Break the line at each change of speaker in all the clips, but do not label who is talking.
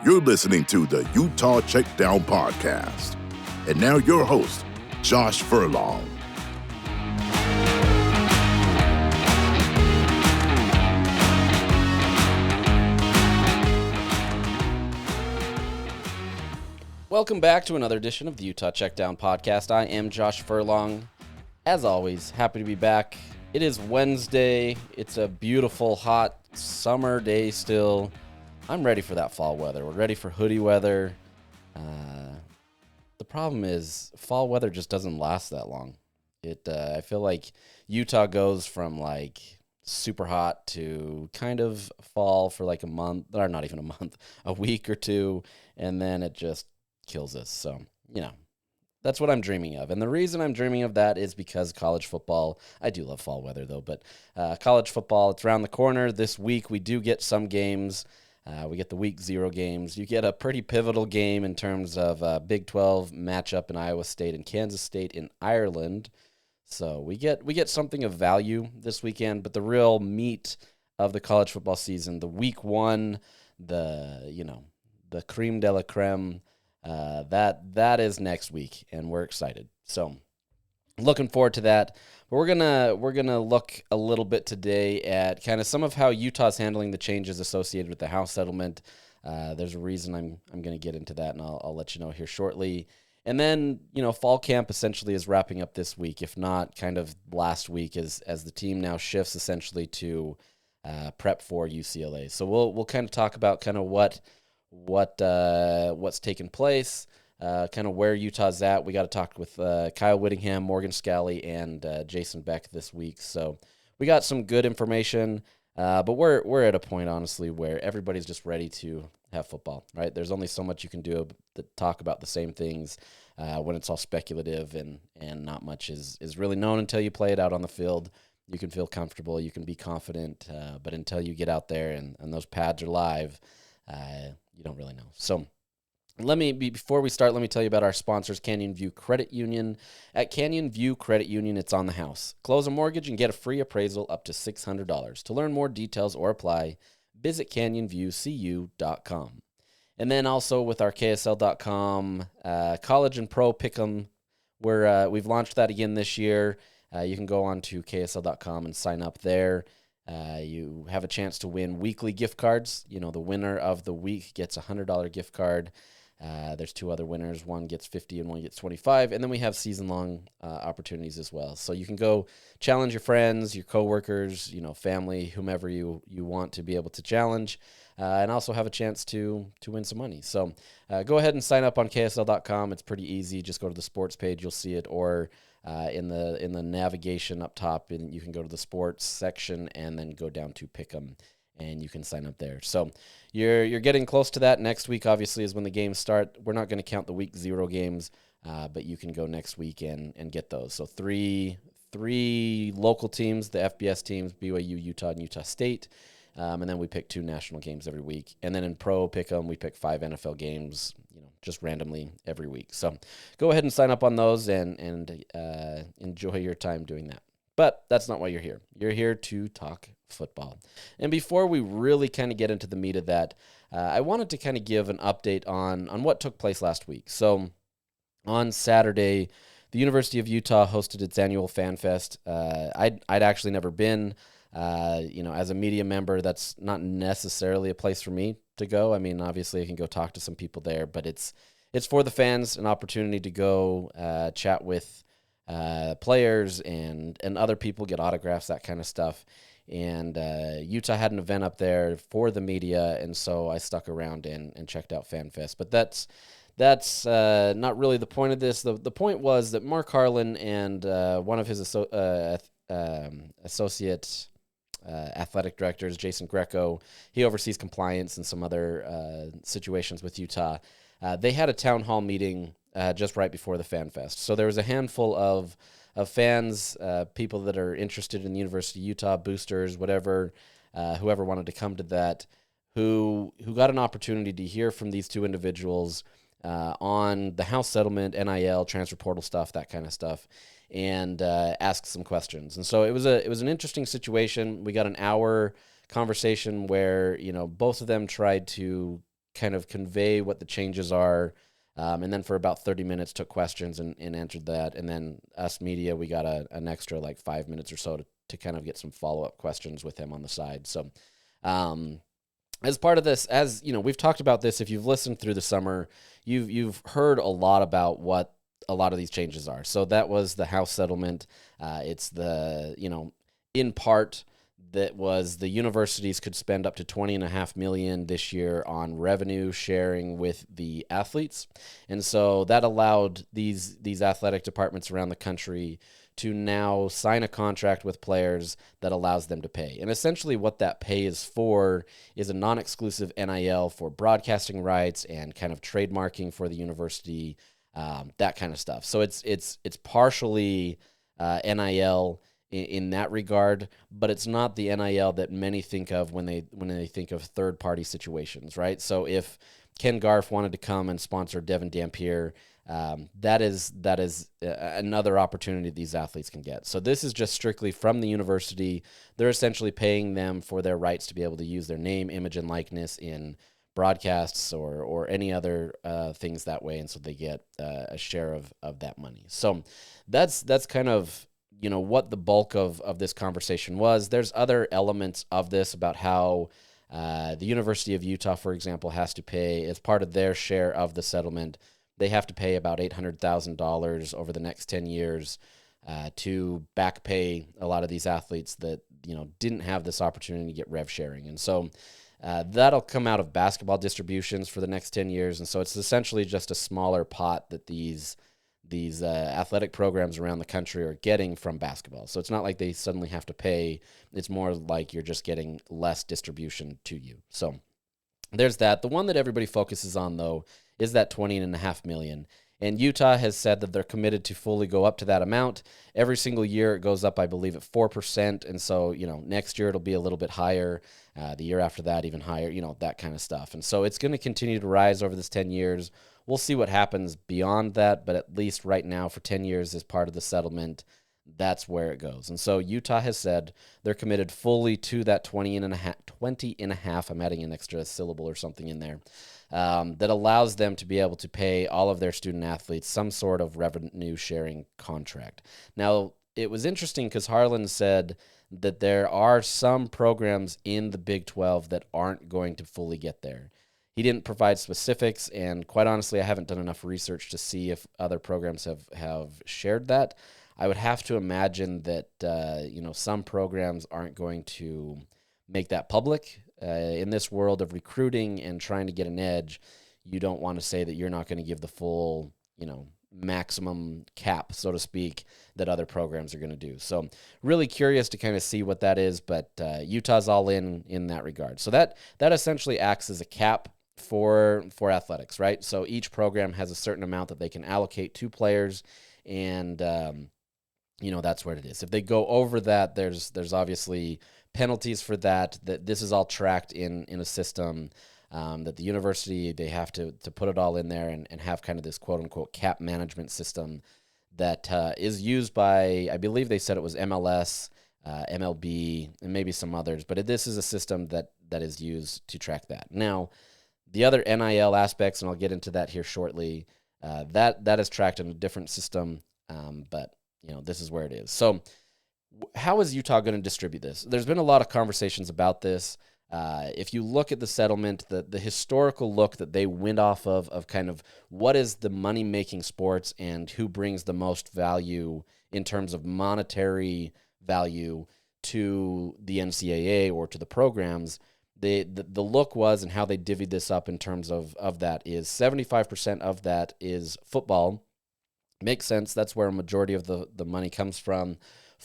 You're listening to the Utah Checkdown podcast. And now your host, Josh Furlong.
Welcome back to another edition of the Utah Checkdown podcast. I am Josh Furlong. As always, happy to be back. It is Wednesday. It's a beautiful, hot summer day still. I'm ready for that fall weather. We're ready for hoodie weather. The problem is fall weather just doesn't last that long. I feel like Utah goes from like super hot to kind of fall for like a month, or not even a month, a week or two, and then it just kills us. So, that's what I'm dreaming of. And the reason I'm dreaming of that is because college football, I do love fall weather though, but college football, it's around the corner. This week we do get some games. We get the week 0 games. You get a pretty pivotal game in terms of Big 12 matchup in Iowa State and Kansas State in Ireland. So we get something of value this weekend, but the real meat of the college football season, the week 1, the creme de la creme, that is next week, and we're excited. So looking forward to that. But we're gonna look a little bit today at kind of some of how Utah's handling the changes associated with the House settlement. There's a reason I'm gonna get into that, and I'll let you know here shortly. And then fall camp essentially is wrapping up this week, if not kind of last week, as the team now shifts essentially to prep for UCLA. So we'll kind of talk about kind of what's taken place, kind of where Utah's at. We got to talk with Kyle Whittingham, Morgan Scally, and Jason Beck this week. So we got some good information, but we're at a point, honestly, where everybody's just ready to have football, right? There's only so much you can do to talk about the same things when it's all speculative and not much is really known until you play it out on the field. You can feel comfortable, you can be confident, but until you get out there and those pads are live, you don't really know. So before we start, let me tell you about our sponsors, Canyon View Credit Union. At Canyon View Credit Union, it's on the house. Close a mortgage and get a free appraisal up to $600. To learn more details or apply, visit canyonviewcu.com. And then also with our KSL.com college and pro pick'em, we've launched that again this year. You can go on to KSL.com and sign up there. You have a chance to win weekly gift cards. The winner of the week gets a $100 gift card. There's 2 other winners. One gets 50 and one gets 25. And then we have season-long opportunities as well. So you can go challenge your friends, your coworkers, family, whomever you want to be able to challenge, and also have a chance to win some money. So go ahead and sign up on KSL.com. It's pretty easy. Just go to the sports page. You'll see it, or in the navigation up top, and you can go to the sports section and then go down to Pick'em, and you can sign up there. So you're getting close to that. Next week, obviously, is when the games start. We're not going to count the week 0 games, but you can go next week and get those. So three local teams, the FBS teams, BYU, Utah, and Utah State. And then we pick 2 national games every week. And then in Pro Pick'em, we pick 5 NFL games, just randomly every week. So go ahead and sign up on those and enjoy your time doing that. But that's not why you're here. You're here to talk football. And before we really kind of get into the meat of that, I wanted to kind of give an update on what took place last week. So on Saturday, the University of Utah hosted its annual Fan Fest. I'd actually never been. As a media member, that's not necessarily a place for me to go. I mean, obviously I can go talk to some people there, but it's for the fans, an opportunity to go chat with players and other people, get autographs, that kind of stuff. And Utah had an event up there for the media, and so I stuck around and checked out Fan Fest. But that's not really the point of this. The point was that Mark Harlan and one of his associate athletic directors, Jason Greco, he oversees compliance and some other situations with Utah. They had a town hall meeting just right before the Fan Fest. So there was a handful of fans, people that are interested in the University of Utah, boosters, whatever, whoever wanted to come to that, who got an opportunity to hear from these 2 individuals on the house settlement, NIL, transfer portal stuff, that kind of stuff, and ask some questions. And so it was an interesting situation. We got an hour conversation where both of them tried to kind of convey what the changes are. And then for about 30 minutes took questions and answered that. And then us media, we got an extra like 5 minutes or so to kind of get some follow-up questions with him on the side. So as part of this, as you know, we've talked about this. If you've listened through the summer, you've heard a lot about what a lot of these changes are. So that was the House settlement. It's the, in part, that was the universities could spend up to $20.5 million this year on revenue sharing with the athletes. And so that allowed these athletic departments around the country to now sign a contract with players that allows them to pay. And essentially what that pay is for is a non-exclusive NIL for broadcasting rights and kind of trademarking for the university, that kind of stuff. So it's partially NIL in that regard, but it's not the NIL that many think of when they think of third-party situations, right? So if Ken Garff wanted to come and sponsor Devin Dampier, that is another opportunity these athletes can get. So this is just strictly from the university. They're essentially paying them for their rights to be able to use their name, image, and likeness in broadcasts or any other things that way, and so they get a share of that money. So that's kind of what the bulk of this conversation was. There's other elements of this about how the University of Utah, for example, has to pay, as part of their share of the settlement, they have to pay about $800,000 over the next 10 years to back pay a lot of these athletes that didn't have this opportunity to get rev sharing. And so that'll come out of basketball distributions for the next 10 years. And so it's essentially just a smaller pot that these athletic programs around the country are getting from basketball. So it's not like they suddenly have to pay. It's more like you're just getting less distribution to you. So there's that. The one that everybody focuses on, though, is that $20.5 million. And Utah has said that they're committed to fully go up to that amount. Every single year it goes up, I believe, at 4%. And so, next year it'll be a little bit higher. The year after that, even higher, that kind of stuff. And so it's going to continue to rise over this 10 years. We'll see what happens beyond that, but at least right now for 10 years as part of the settlement, that's where it goes. And so Utah has said they're committed fully to that 20 and a half. I'm adding an extra syllable or something in there. That allows them to be able to pay all of their student athletes some sort of revenue sharing contract. Now, it was interesting because Harlan said that there are some programs in the Big 12 that aren't going to fully get there. He didn't provide specifics, and quite honestly, I haven't done enough research to see if other programs have shared that. I would have to imagine that some programs aren't going to make that public. In this world of recruiting and trying to get an edge, you don't want to say that you're not going to give the full, maximum cap, so to speak, that other programs are going to do. So really curious to kind of see what that is, but Utah's all in that regard. So that essentially acts as a cap for athletics, right? So each program has a certain amount that they can allocate to players, and that's where it is. If they go over that, there's obviously penalties for that this is all tracked in a system that the university, they have to put it all in there and have kind of this quote-unquote cap management system that is used by, I believe they said it was MLS, MLB, and maybe some others, but this is a system that is used to track that. Now, the other NIL aspects, and I'll get into that here shortly, that is tracked in a different system, but this is where it is. So how is Utah going to distribute this? There's been a lot of conversations about this. If you look at the settlement, the historical look that they went off of kind of what is the money-making sports and who brings the most value in terms of monetary value to the NCAA or to the programs, the look was, and how they divvied this up in terms of that is 75% of that is football. Makes sense. That's where a majority of the money comes from.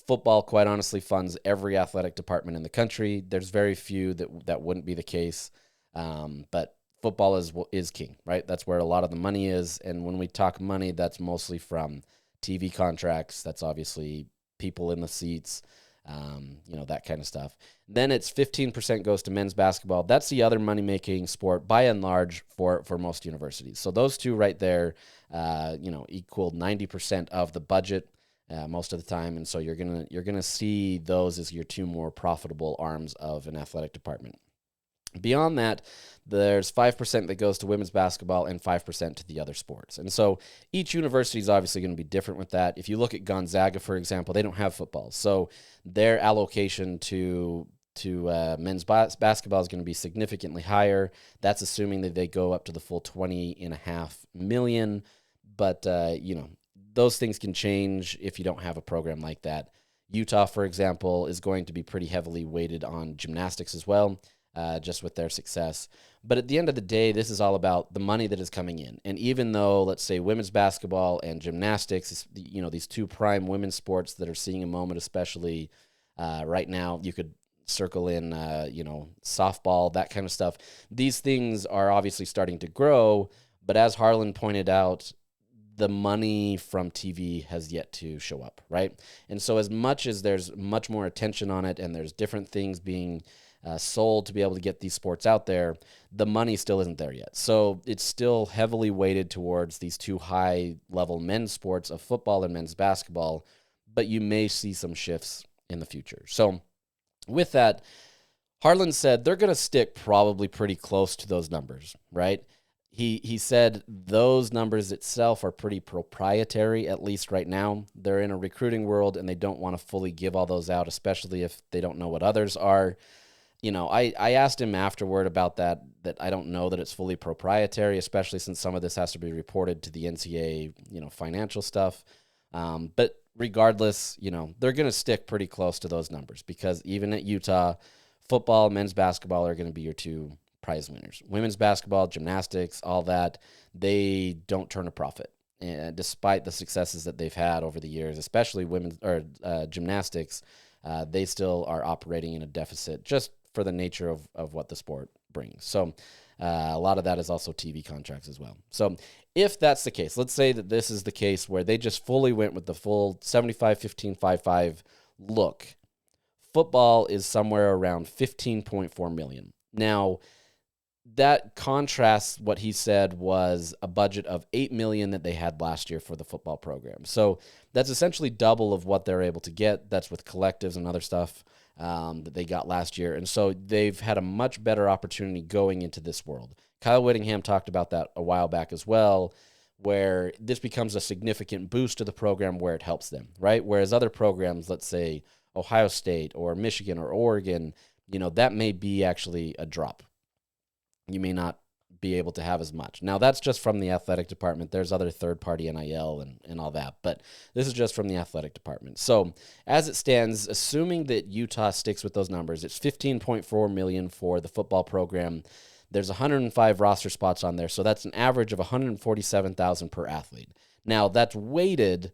Football, quite honestly, funds every athletic department in the country. There's very few that wouldn't be the case, but football is king, right? That's where a lot of the money is, and when we talk money, that's mostly from TV contracts. That's obviously people in the seats, that kind of stuff. Then it's 15% goes to men's basketball. That's the other money-making sport, by and large, for most universities. So those two right there, equal 90% of the budget. Most of the time, and so you're gonna see those as your two more profitable arms of an athletic department. Beyond that, There's 5% that goes to women's basketball and 5% to the other sports. And so each university is obviously going to be different with that. If you look at Gonzaga, for example, they don't have football. So their allocation to men's basketball is going to be significantly higher. That's assuming that they go up to the full 20.5 million. But, those things can change if you don't have a program like that. Utah, for example, is going to be pretty heavily weighted on gymnastics as well, just with their success. But at the end of the day, this is all about the money that is coming in. And even though, let's say, women's basketball and gymnastics, these two prime women's sports that are seeing a moment, especially right now, you could circle in, softball, that kind of stuff. These things are obviously starting to grow, but as Harlan pointed out, the money from TV has yet to show up, right? And so as much as there's much more attention on it and there's different things being sold to be able to get these sports out there, the money still isn't there yet. So it's still heavily weighted towards these two high-level men's sports of football and men's basketball, but you may see some shifts in the future. So with that, Harlan said they're going to stick probably pretty close to those numbers, right? He said those numbers itself are pretty proprietary, at least right now. They're in a recruiting world, and they don't want to fully give all those out, especially if they don't know what others are. I asked him afterward about that I don't know that it's fully proprietary, especially since some of this has to be reported to the NCAA, financial stuff. But regardless, they're going to stick pretty close to those numbers because even at Utah, football, men's basketball are going to be your two prize winners. Women's basketball, gymnastics, all that, they don't turn a profit. And despite the successes that they've had over the years, especially women's or gymnastics, they still are operating in a deficit just for the nature of what the sport brings. So a lot of that is also TV contracts as well. So if that's the case, let's say that this is the case where they just fully went with the full 75-15-5-5 look. Football is somewhere around 15.4 million. Now, that contrasts what he said was a budget of $8 million that they had last year for the football program. So that's essentially double of what they're able to get. That's with collectives and other stuff that they got last year. And so they've had a much better opportunity going into this world. Kyle Whittingham talked about that a while back as well, where this becomes a significant boost to the program where it helps them, right? Whereas other programs, let's say Ohio State or Michigan or Oregon, that may be actually a drop. You may not be able to have as much. Now, that's just from the athletic department. There's other third-party NIL and all that, but this is just from the athletic department. So as it stands, assuming that Utah sticks with those numbers, it's $15.4 million for the football program. There's 105 roster spots on there, so that's an average of $147,000 per athlete. Now, that's weighted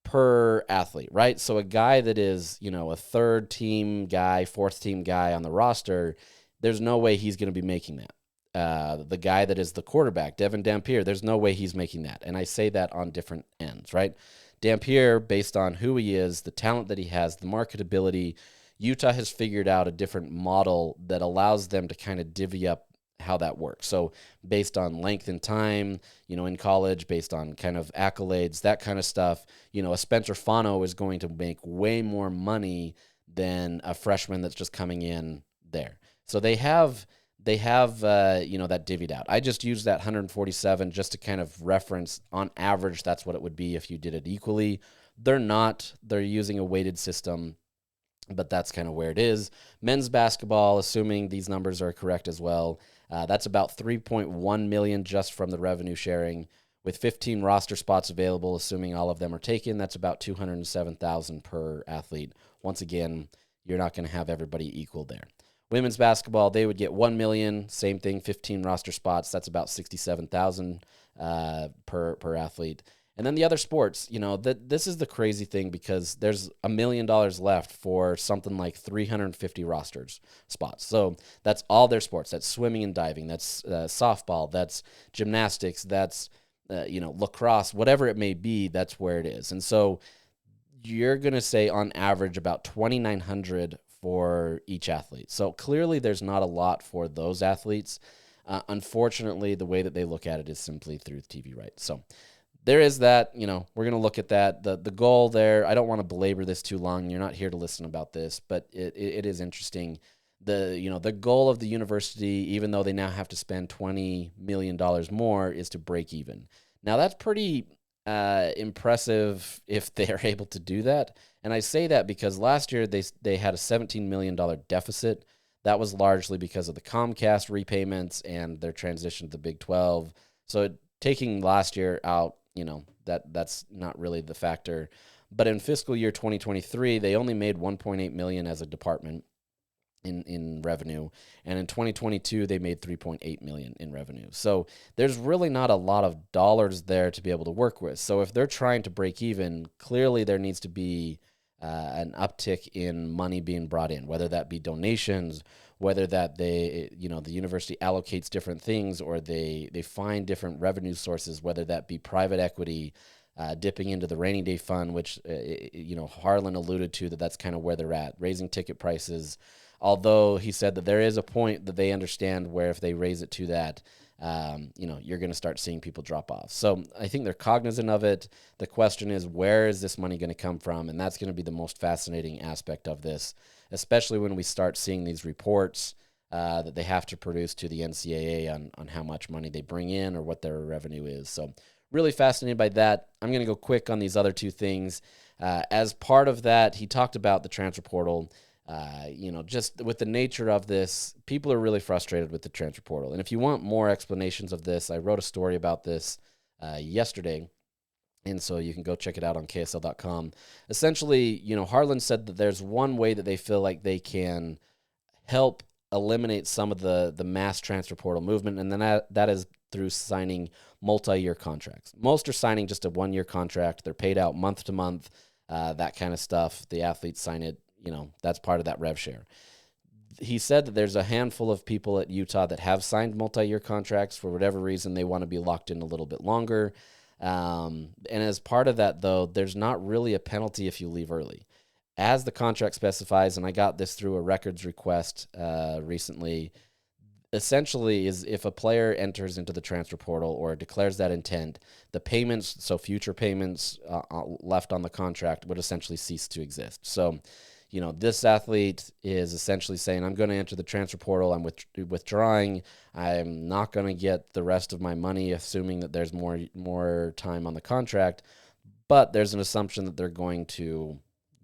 per athlete, right? So a guy that is, a third-team guy, fourth-team guy on the roster, there's no way he's going to be making that. The guy that is the quarterback, Devin Dampier, there's no way he's making that. And I say that on different ends, right? Dampier, based on who he is, the talent that he has, the marketability, Utah has figured out a different model that allows them to kind of divvy up how that works. So based on length and time, in college, based on kind of accolades, that kind of stuff, a Spencer Fano is going to make way more money than a freshman that's just coming in there. So they have that divvied out. I just used that 147 just to kind of reference on average. That's what it would be if you did it equally. They're not. They're using a weighted system, but that's kind of where it is. Men's basketball, assuming these numbers are correct as well, that's about $3.1 million just from the revenue sharing. With 15 roster spots available, assuming all of them are taken, that's about $207,000 per athlete. Once again, you're not going to have everybody equal there. Women's basketball, they would get $1 million, same thing, 15 roster spots. That's about $67,000 per athlete. And then the other sports, this is the crazy thing because there's $1 million left for something like 350 rosters spots. So that's all their sports. That's swimming and diving. That's softball. That's gymnastics. That's lacrosse. Whatever it may be, that's where it is. And so you're going to say on average about 2,900 for each athlete. So clearly there's not a lot for those athletes. Unfortunately, the way that they look at it is simply through TV rights. So there is that, we're going to look at that. The goal there, I don't want to belabor this too long. You're not here to listen about this, but it is interesting. the goal of the university, even though they now have to spend $20 million more, is to break even. Now, that's pretty impressive if they are able to do that. And I say that because last year they had a $17 million deficit. That was largely because of the Comcast repayments and their transition to the Big 12. So taking last year out, that's not really the factor. But in fiscal year 2023, they only made $1.8 million as a department in revenue, and in 2022 they made $3.8 million in revenue. So there's really not a lot of dollars there to be able to work with. So if they're trying to break even, clearly there needs to be an uptick in money being brought in, whether that be donations, whether that the university allocates different things, or they find different revenue sources, whether that be private equity, dipping into the rainy day fund, which Harlan alluded to, that's kind of where they're at, raising ticket prices. Although he said that there is a point that they understand where if they raise it to that, you're going to start seeing people drop off. So I think they're cognizant of it. The question is, where is this money going to come from? And that's going to be the most fascinating aspect of this, especially when we start seeing these reports that they have to produce to the NCAA on how much money they bring in or what their revenue is. So really fascinated by that. I'm going to go quick on these other two things. As part of that, he talked about the transfer portal. Just with the nature of this, people are really frustrated with the transfer portal. And if you want more explanations of this, I wrote a story about this yesterday, and so you can go check it out on KSL.com. Essentially, Harlan said that there's one way that they feel like they can help eliminate some of the mass transfer portal movement, and then that is through signing multi-year contracts. Most are signing just a one-year contract. They're paid out month to month, that kind of stuff. The athletes sign it. That's part of that rev share. He said that there's a handful of people at Utah that have signed multi-year contracts for whatever reason. They want to be locked in a little bit longer. And as part of that, though, there's not really a penalty if you leave early. As the contract specifies, and I got this through a records request recently, essentially is if a player enters into the transfer portal or declares that intent, the payments, so future payments left on the contract, would essentially cease to exist. So this athlete is essentially saying, I'm going to enter the transfer portal. I'm withdrawing. I'm not going to get the rest of my money, assuming that there's more time on the contract. But there's an assumption that they're going to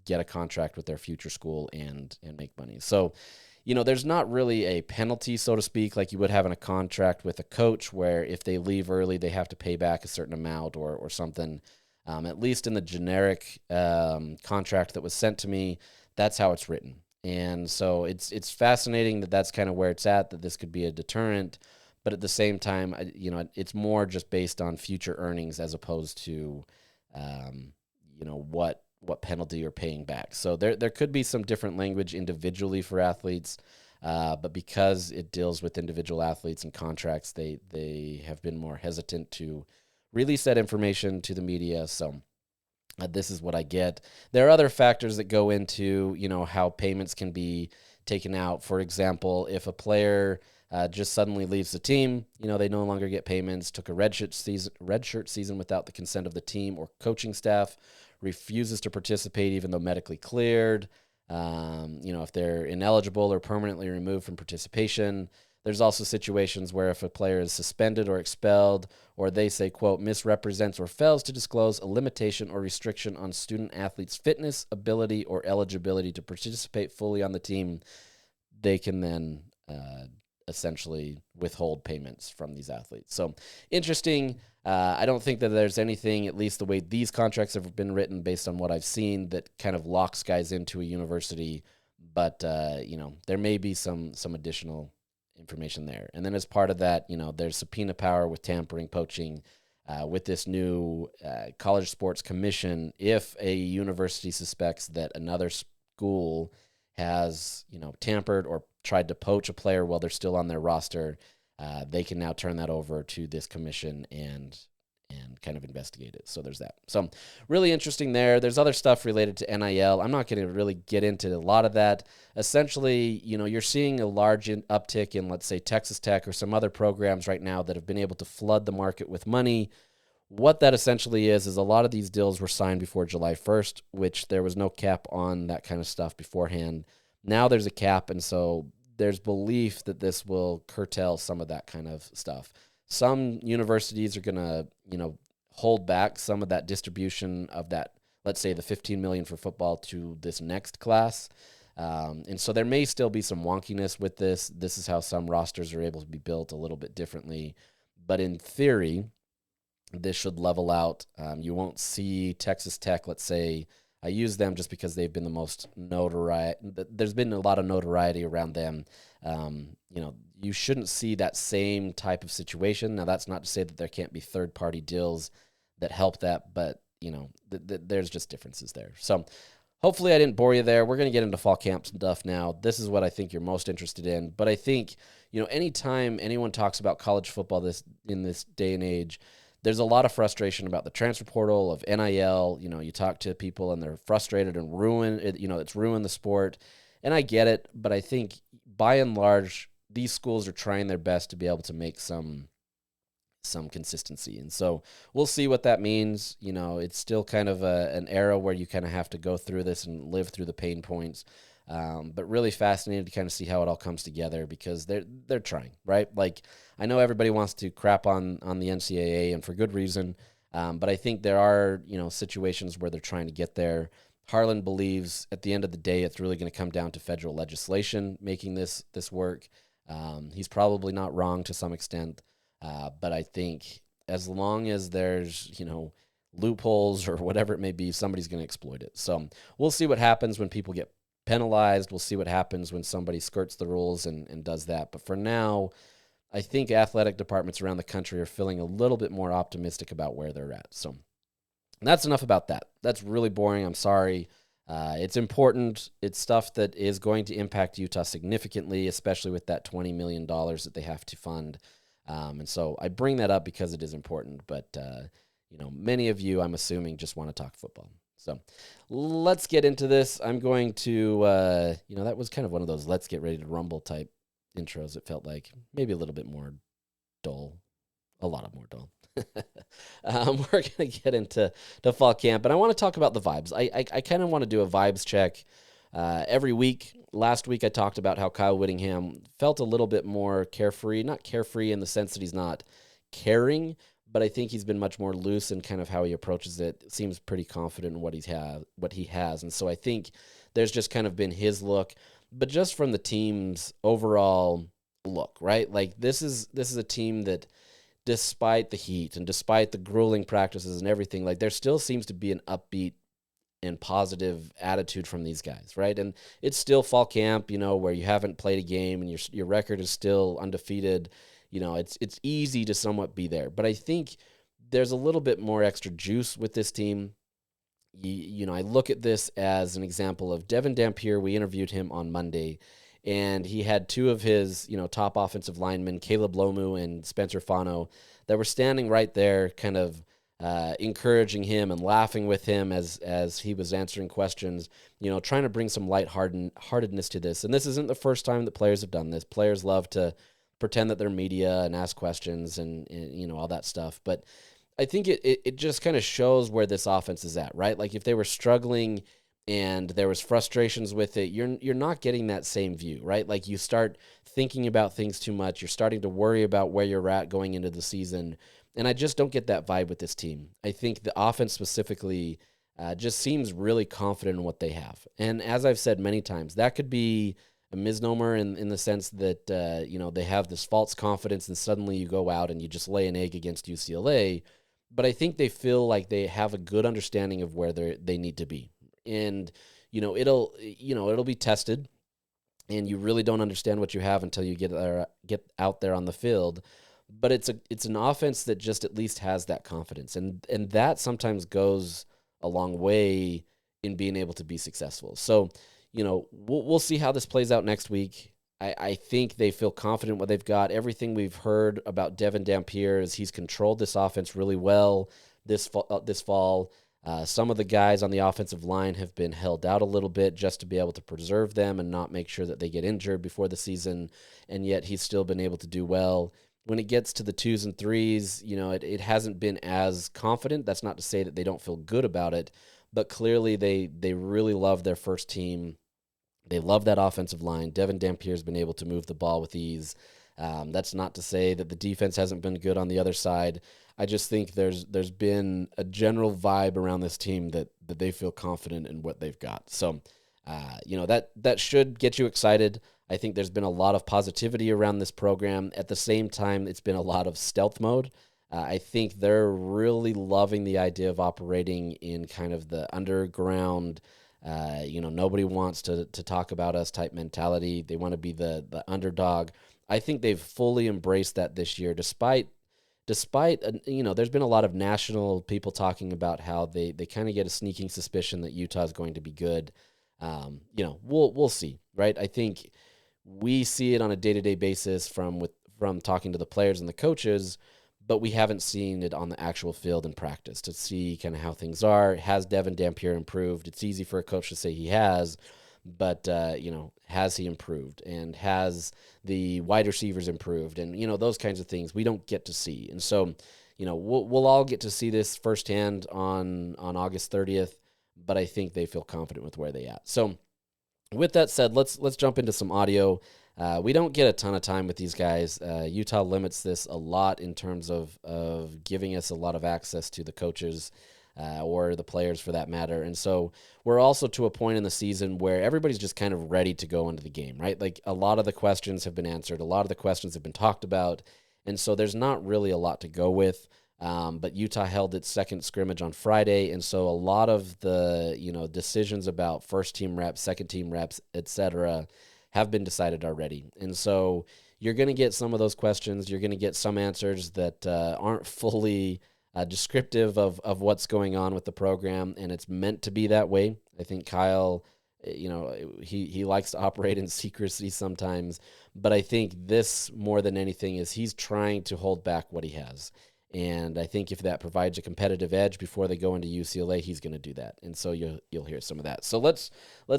get a contract with their future school and make money. So, there's not really a penalty, so to speak, like you would have in a contract with a coach, where if they leave early, they have to pay back a certain amount or something. At least in the generic contract that was sent to me, that's how it's written. And so it's fascinating that that's kind of where it's at, that this could be a deterrent. But at the same time, it's more just based on future earnings as opposed to, what penalty you're paying back. So there could be some different language individually for athletes, but because it deals with individual athletes and contracts, they have been more hesitant to release that information to the media. So this is what I get. There are other factors that go into, how payments can be taken out. For example, if a player just suddenly leaves the team, they no longer get payments, took a redshirt season without the consent of the team or coaching staff, refuses to participate even though medically cleared, if they're ineligible or permanently removed from participation. There's also situations where if a player is suspended or expelled, or they say, quote, misrepresents or fails to disclose a limitation or restriction on student athletes' fitness, ability, or eligibility to participate fully on the team, they can then essentially withhold payments from these athletes. So interesting. I don't think that there's anything, at least the way these contracts have been written based on what I've seen, that kind of locks guys into a university. But, there may be some additional information there. And then as part of that, there's subpoena power with tampering, poaching. With this new college sports commission, if a university suspects that another school has, tampered or tried to poach a player while they're still on their roster, they can now turn that over to this commission and kind of investigate it. So there's that. So really interesting there. There's other stuff related to NIL. I'm not going to really get into a lot of that. Essentially, you're seeing a large uptick in, let's say, Texas Tech or some other programs right now that have been able to flood the market with money. What that essentially is a lot of these deals were signed before July 1st, which there was no cap on that kind of stuff beforehand. Now there's a cap, and so there's belief that this will curtail some of that kind of stuff. Some universities are going to, hold back some of that distribution of that, let's say the $15 million for football to this next class. And so there may still be some wonkiness with this. This is how some rosters are able to be built a little bit differently. But in theory, this should level out. You won't see Texas Tech, let's say, I use them just because they've been the most notoriety. There's been a lot of notoriety around them. You shouldn't see that same type of situation. Now, that's not to say that there can't be third-party deals that help that, but, there's just differences there. So hopefully I didn't bore you there. We're going to get into fall camp stuff now. This is what I think you're most interested in. But I think, anytime anyone talks about college football in this day and age, there's a lot of frustration about the transfer portal of NIL. You talk to people and they're frustrated and it's ruined the sport. And I get it, but I think by and large, these schools are trying their best to be able to make some consistency. And so we'll see what that means. It's still kind of an era where you kind of have to go through this and live through the pain points. But really fascinated to kind of see how it all comes together because they're trying, right? Like, I know everybody wants to crap on the NCAA and for good reason. But I think there are, situations where they're trying to get there. Harlan believes at the end of the day, it's really going to come down to federal legislation making this work. He's probably not wrong to some extent. But I think as long as there's, loopholes or whatever it may be, somebody's going to exploit it. So we'll see what happens when people get penalized. We'll see what happens when somebody skirts the rules and does that. But for now, I think athletic departments around the country are feeling a little bit more optimistic about where they're at. So that's enough about that. That's really boring. I'm sorry. It's important. It's stuff that is going to impact Utah significantly, especially with that $20 million that they have to fund. And so I bring that up because it is important, but, many of you, I'm assuming, just want to talk football. So let's get into this. I'm going to, that was kind of one of those let's get ready to rumble type intros. It felt like maybe a little bit more dull, a lot more dull. We're going to get into fall camp, and I want to talk about the vibes. I kind of want to do a vibes check every week. Last week I talked about how Kyle Whittingham felt a little bit more carefree, not carefree in the sense that he's not caring, but I think he's been much more loose in kind of how he approaches it. Seems pretty confident in what he has. And so I think there's just kind of been his look, but just from the team's overall look, right? Like this is a team that despite the heat and despite the grueling practices and everything, like there still seems to be an upbeat and positive attitude from these guys, right? And it's still fall camp, where you haven't played a game and your record is still undefeated. It's easy to somewhat be there. But I think there's a little bit more extra juice with this team. I look at this as an example of Devin Dampier. We interviewed him on Monday, and he had two of his, top offensive linemen, Caleb Lomu and Spencer Fano, that were standing right there kind of encouraging him and laughing with him as he was answering questions, trying to bring some lightheartedness to this. And this isn't the first time that players have done this. Players love to pretend that they're media and ask questions and all that stuff. But I think it just kind of shows where this offense is at, right? Like if they were struggling and there was frustrations with it, you're not getting that same view, right? Like you start thinking about things too much. You're starting to worry about where you're at going into the season. And I just don't get that vibe with this team. I think the offense specifically just seems really confident in what they have. And as I've said many times, that could be a misnomer in the sense that, they have this false confidence and suddenly you go out and you just lay an egg against UCLA. But I think they feel like they have a good understanding of where they need to be. And, it'll be tested and you really don't understand what you have until you get out there on the field. But it's an offense that just at least has that confidence. And that sometimes goes a long way in being able to be successful. So, we'll see how this plays out next week. I think they feel confident what they've got. Everything we've heard about Devin Dampier is he's controlled this offense really well this fall. Some of the guys on the offensive line have been held out a little bit just to be able to preserve them and not make sure that they get injured before the season, and yet he's still been able to do well. When it gets to the 2s and 3s, it hasn't been as confident. That's not to say that they don't feel good about it, but clearly they really love their first team. They love that offensive line. Devin Dampier's been able to move the ball with ease. That's not to say that the defense hasn't been good on the other side. I just think there's been a general vibe around this team that they feel confident in what they've got. So, that should get you excited. I think there's been a lot of positivity around this program. At the same time, it's been a lot of stealth mode. I think they're really loving the idea of operating in kind of the underground, nobody wants to talk about us type mentality. They want to be the underdog. I think they've fully embraced that this year, despite there's been a lot of national people talking about how they kind of get a sneaking suspicion that Utah is going to be good. We'll see, right? I think we see it on a day-to-day basis from talking to the players and the coaches, but we haven't seen it on the actual field in practice to see kind of how things are. Has Devin Dampier improved? It's easy for a coach to say he has, but has he improved? And has the wide receivers improved? And those kinds of things we don't get to see. And so, we'll all get to see this firsthand on August 30th. But I think they feel confident with where they at. So, with that said, let's jump into some audio. We don't get a ton of time with these guys. Utah limits this a lot in terms of giving us a lot of access to the coaches or the players for that matter. And so we're also to a point in the season where everybody's just kind of ready to go into the game, right? Like a lot of the questions have been answered. A lot of the questions have been talked about. And so there's not really a lot to go with. But Utah held its second scrimmage on Friday, and so a lot of the decisions about first team reps, second team reps, etc., have been decided already. And so you're going to get some of those questions. You're going to get some answers that aren't fully descriptive of what's going on with the program, and it's meant to be that way. I think Kyle, he likes to operate in secrecy sometimes, but I think this more than anything is he's trying to hold back what he has. And I think if that provides a competitive edge before they go into UCLA, he's going to do that. And so you'll hear some of that. So let's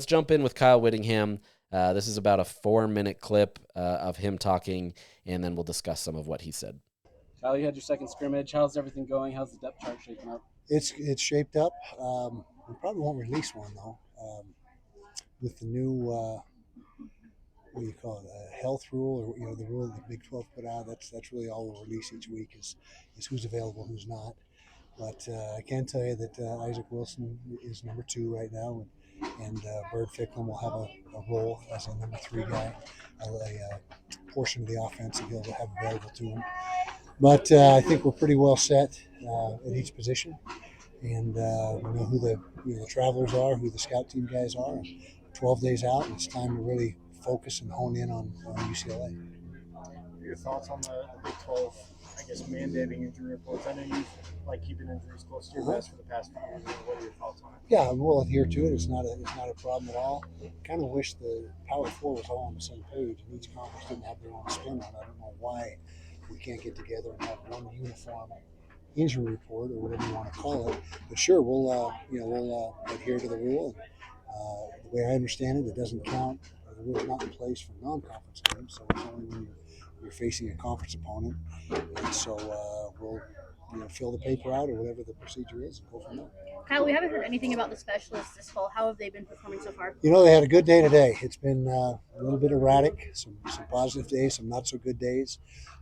jump in with Kyle Whittingham. This is about a 4-minute clip of him talking, and then we'll discuss some of what he said.
Kyle, you had your second scrimmage. How's everything going? How's the depth chart shaping up?
It's shaped up. We probably won't release one though. With the new what do you call it, a health rule, or the rule that the Big 12 put out. That's really all we'll release each week is who's available, who's not. But I can tell you that Isaac Wilson is number 2 right now, and Bird Ficklin will have a role as a number 3 guy, a portion of the offense that he'll have available to him. But I think we're pretty well set at each position, and we know who the travelers are, who the scout team guys are. And 12 days out, and it's time to really focus and hone in on UCLA.
Your thoughts on the Big 12, I guess, mandating injury reports? I know you like keeping injuries close to your vest for the past few years. What are your thoughts on it?
Yeah, we'll adhere to it. It's not a problem at all. Kind of wish the Power 4 was all on the same page, and each conference didn't have their own spin on it. I don't know why we can't get together and have one uniform injury report, or whatever you want to call it. But sure, we'll adhere to the rule. The way I understand it, it doesn't count. The rule's not in place for non-conference games, so it's only when you're facing a conference opponent. And so we'll fill the paper out or whatever the procedure is and go from there.
Kyle, we haven't heard anything about the specialists this fall. How have they been performing so far?
They had a good day today. It's been a little bit erratic, some positive days, some not so good days.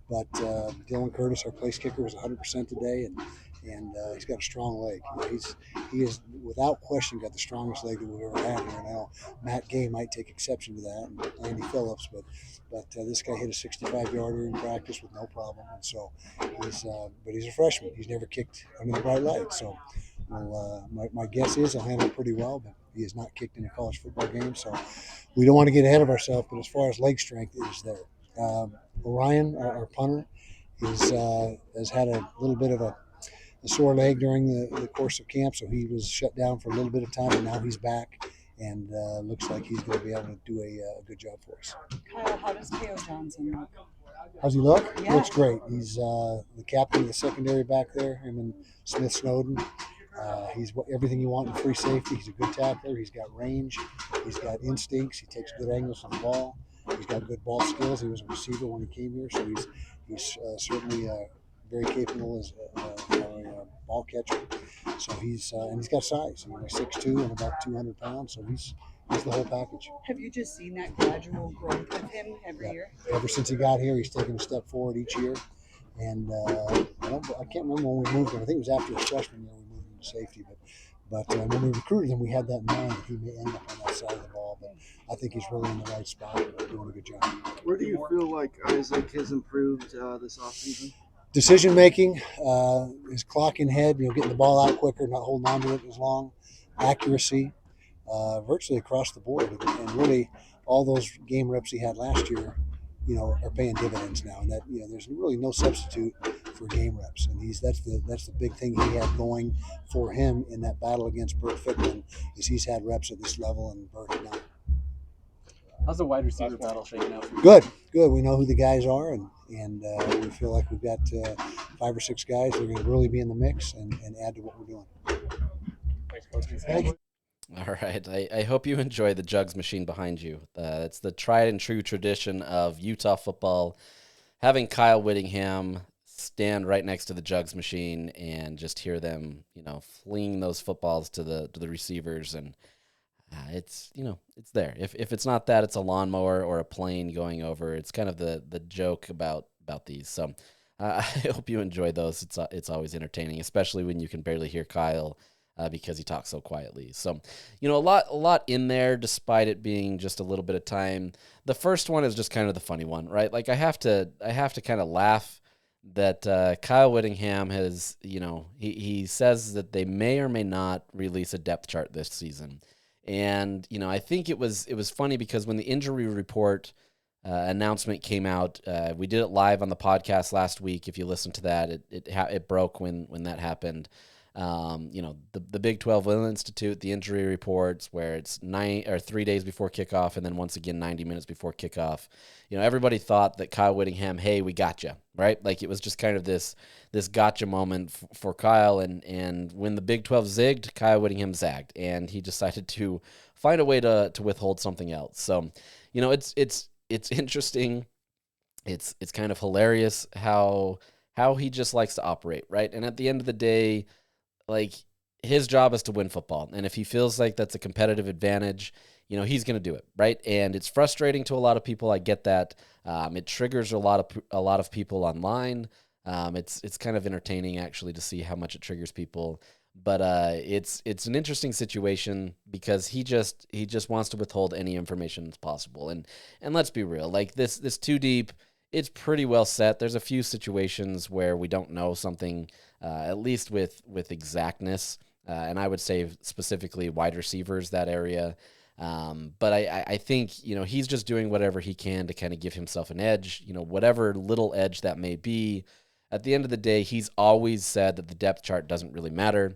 But Dylan Curtis, our place kicker, was 100% today, and he's got a strong leg. He is without question got the strongest leg that we've ever had here. Now Matt Gay might take exception to that, and Andy Phillips, but this guy hit a 65-yarder in practice with no problem, and so he's a freshman. He's never kicked under the bright light, so my guess is he'll handle it pretty well, but he has not kicked in a college football game, so we don't want to get ahead of ourselves. But as far as leg strength, it is there. Orion, our punter, has had a little bit of a sore leg during the course of camp, so he was shut down for a little bit of time, and now he's back, and looks like he's going to be able to do a good job for us.
Kyle, how does Teo Johnson look?
How's he look?
Yeah.
Looks great. He's the captain of the secondary back there, him and Smith Snowden. He's everything you want in free safety. He's a good tackler. He's got range. He's got instincts. He takes good angles on the ball. He's got good ball skills. He was a receiver when he came here, so he's certainly very capable as a ball catcher. So and he's got size. He's 6'2" and about 200 pounds. So he's He's the whole package.
Have you just seen that gradual growth with him every year?
Ever since he got here, he's taken a step forward each year. And I can't remember when we moved him. I think it was after his freshman year we moved him to safety. But when we recruited him, we had that in mind that he may end up on that side of the ball. But I think he's really in the right spot and doing a good job.
Where do you feel like Isaac has improved this offseason?
Decision making, his clocking head, getting the ball out quicker, not holding on to it as long, accuracy, virtually across the board, and really all those game reps he had last year, are paying dividends now. And that there's really no substitute for game reps, and that's the big thing he had going for him in that battle against Burt Ficklin, is he's had reps at this level and Burt had not.
How's the wide receiver battle shaking out?
Good. We know who the guys are, and we feel like we've got 5 or 6 guys that are going to really be in the mix and add to what we're doing.
Thanks, Coach.
Thank you.
All right. I hope you enjoy the jugs machine behind you. It's the tried and true tradition of Utah football, having Kyle Whittingham stand right next to the jugs machine and just hear them, fling those footballs to the receivers, and it's there. If it's not that, it's a lawnmower or a plane going over. It's kind of the joke about these. So I hope you enjoy those. It's always entertaining, especially when you can barely hear Kyle because he talks so quietly. So a lot in there, despite it being just a little bit of time. The first one is just kind of the funny one, right? Like I have to kind of laugh that Kyle Whittingham has, he says that they may or may not release a depth chart this season. And, I think it was funny because when the injury report announcement came out, we did it live on the podcast last week. If you listen to that, it broke when that happened. The Big 12 will institute the injury reports where it's 3 days before kickoff and then once again 90 minutes before kickoff. Everybody thought that Kyle Whittingham, hey, we got you, right? Like it was just kind of this gotcha moment for Kyle, and when the Big 12 zigged, Kyle Whittingham zagged, and he decided to find a way to withhold something else. So, it's interesting. It's kind of hilarious how he just likes to operate, right? And at the end of the day, like his job is to win football, and if he feels like that's a competitive advantage, he's going to do it, right? And it's frustrating to a lot of people. I get that. It triggers a lot of people online. It's kind of entertaining actually to see how much it triggers people. But it's an interesting situation because he just wants to withhold any information that's possible. And let's be real, like this too deep, it's pretty well set. There's a few situations where we don't know something, at least with exactness. And I would say specifically wide receivers, that area. But I think, he's just doing whatever he can to kind of give himself an edge, whatever little edge that may be. At the end of the day, he's always said that the depth chart doesn't really matter.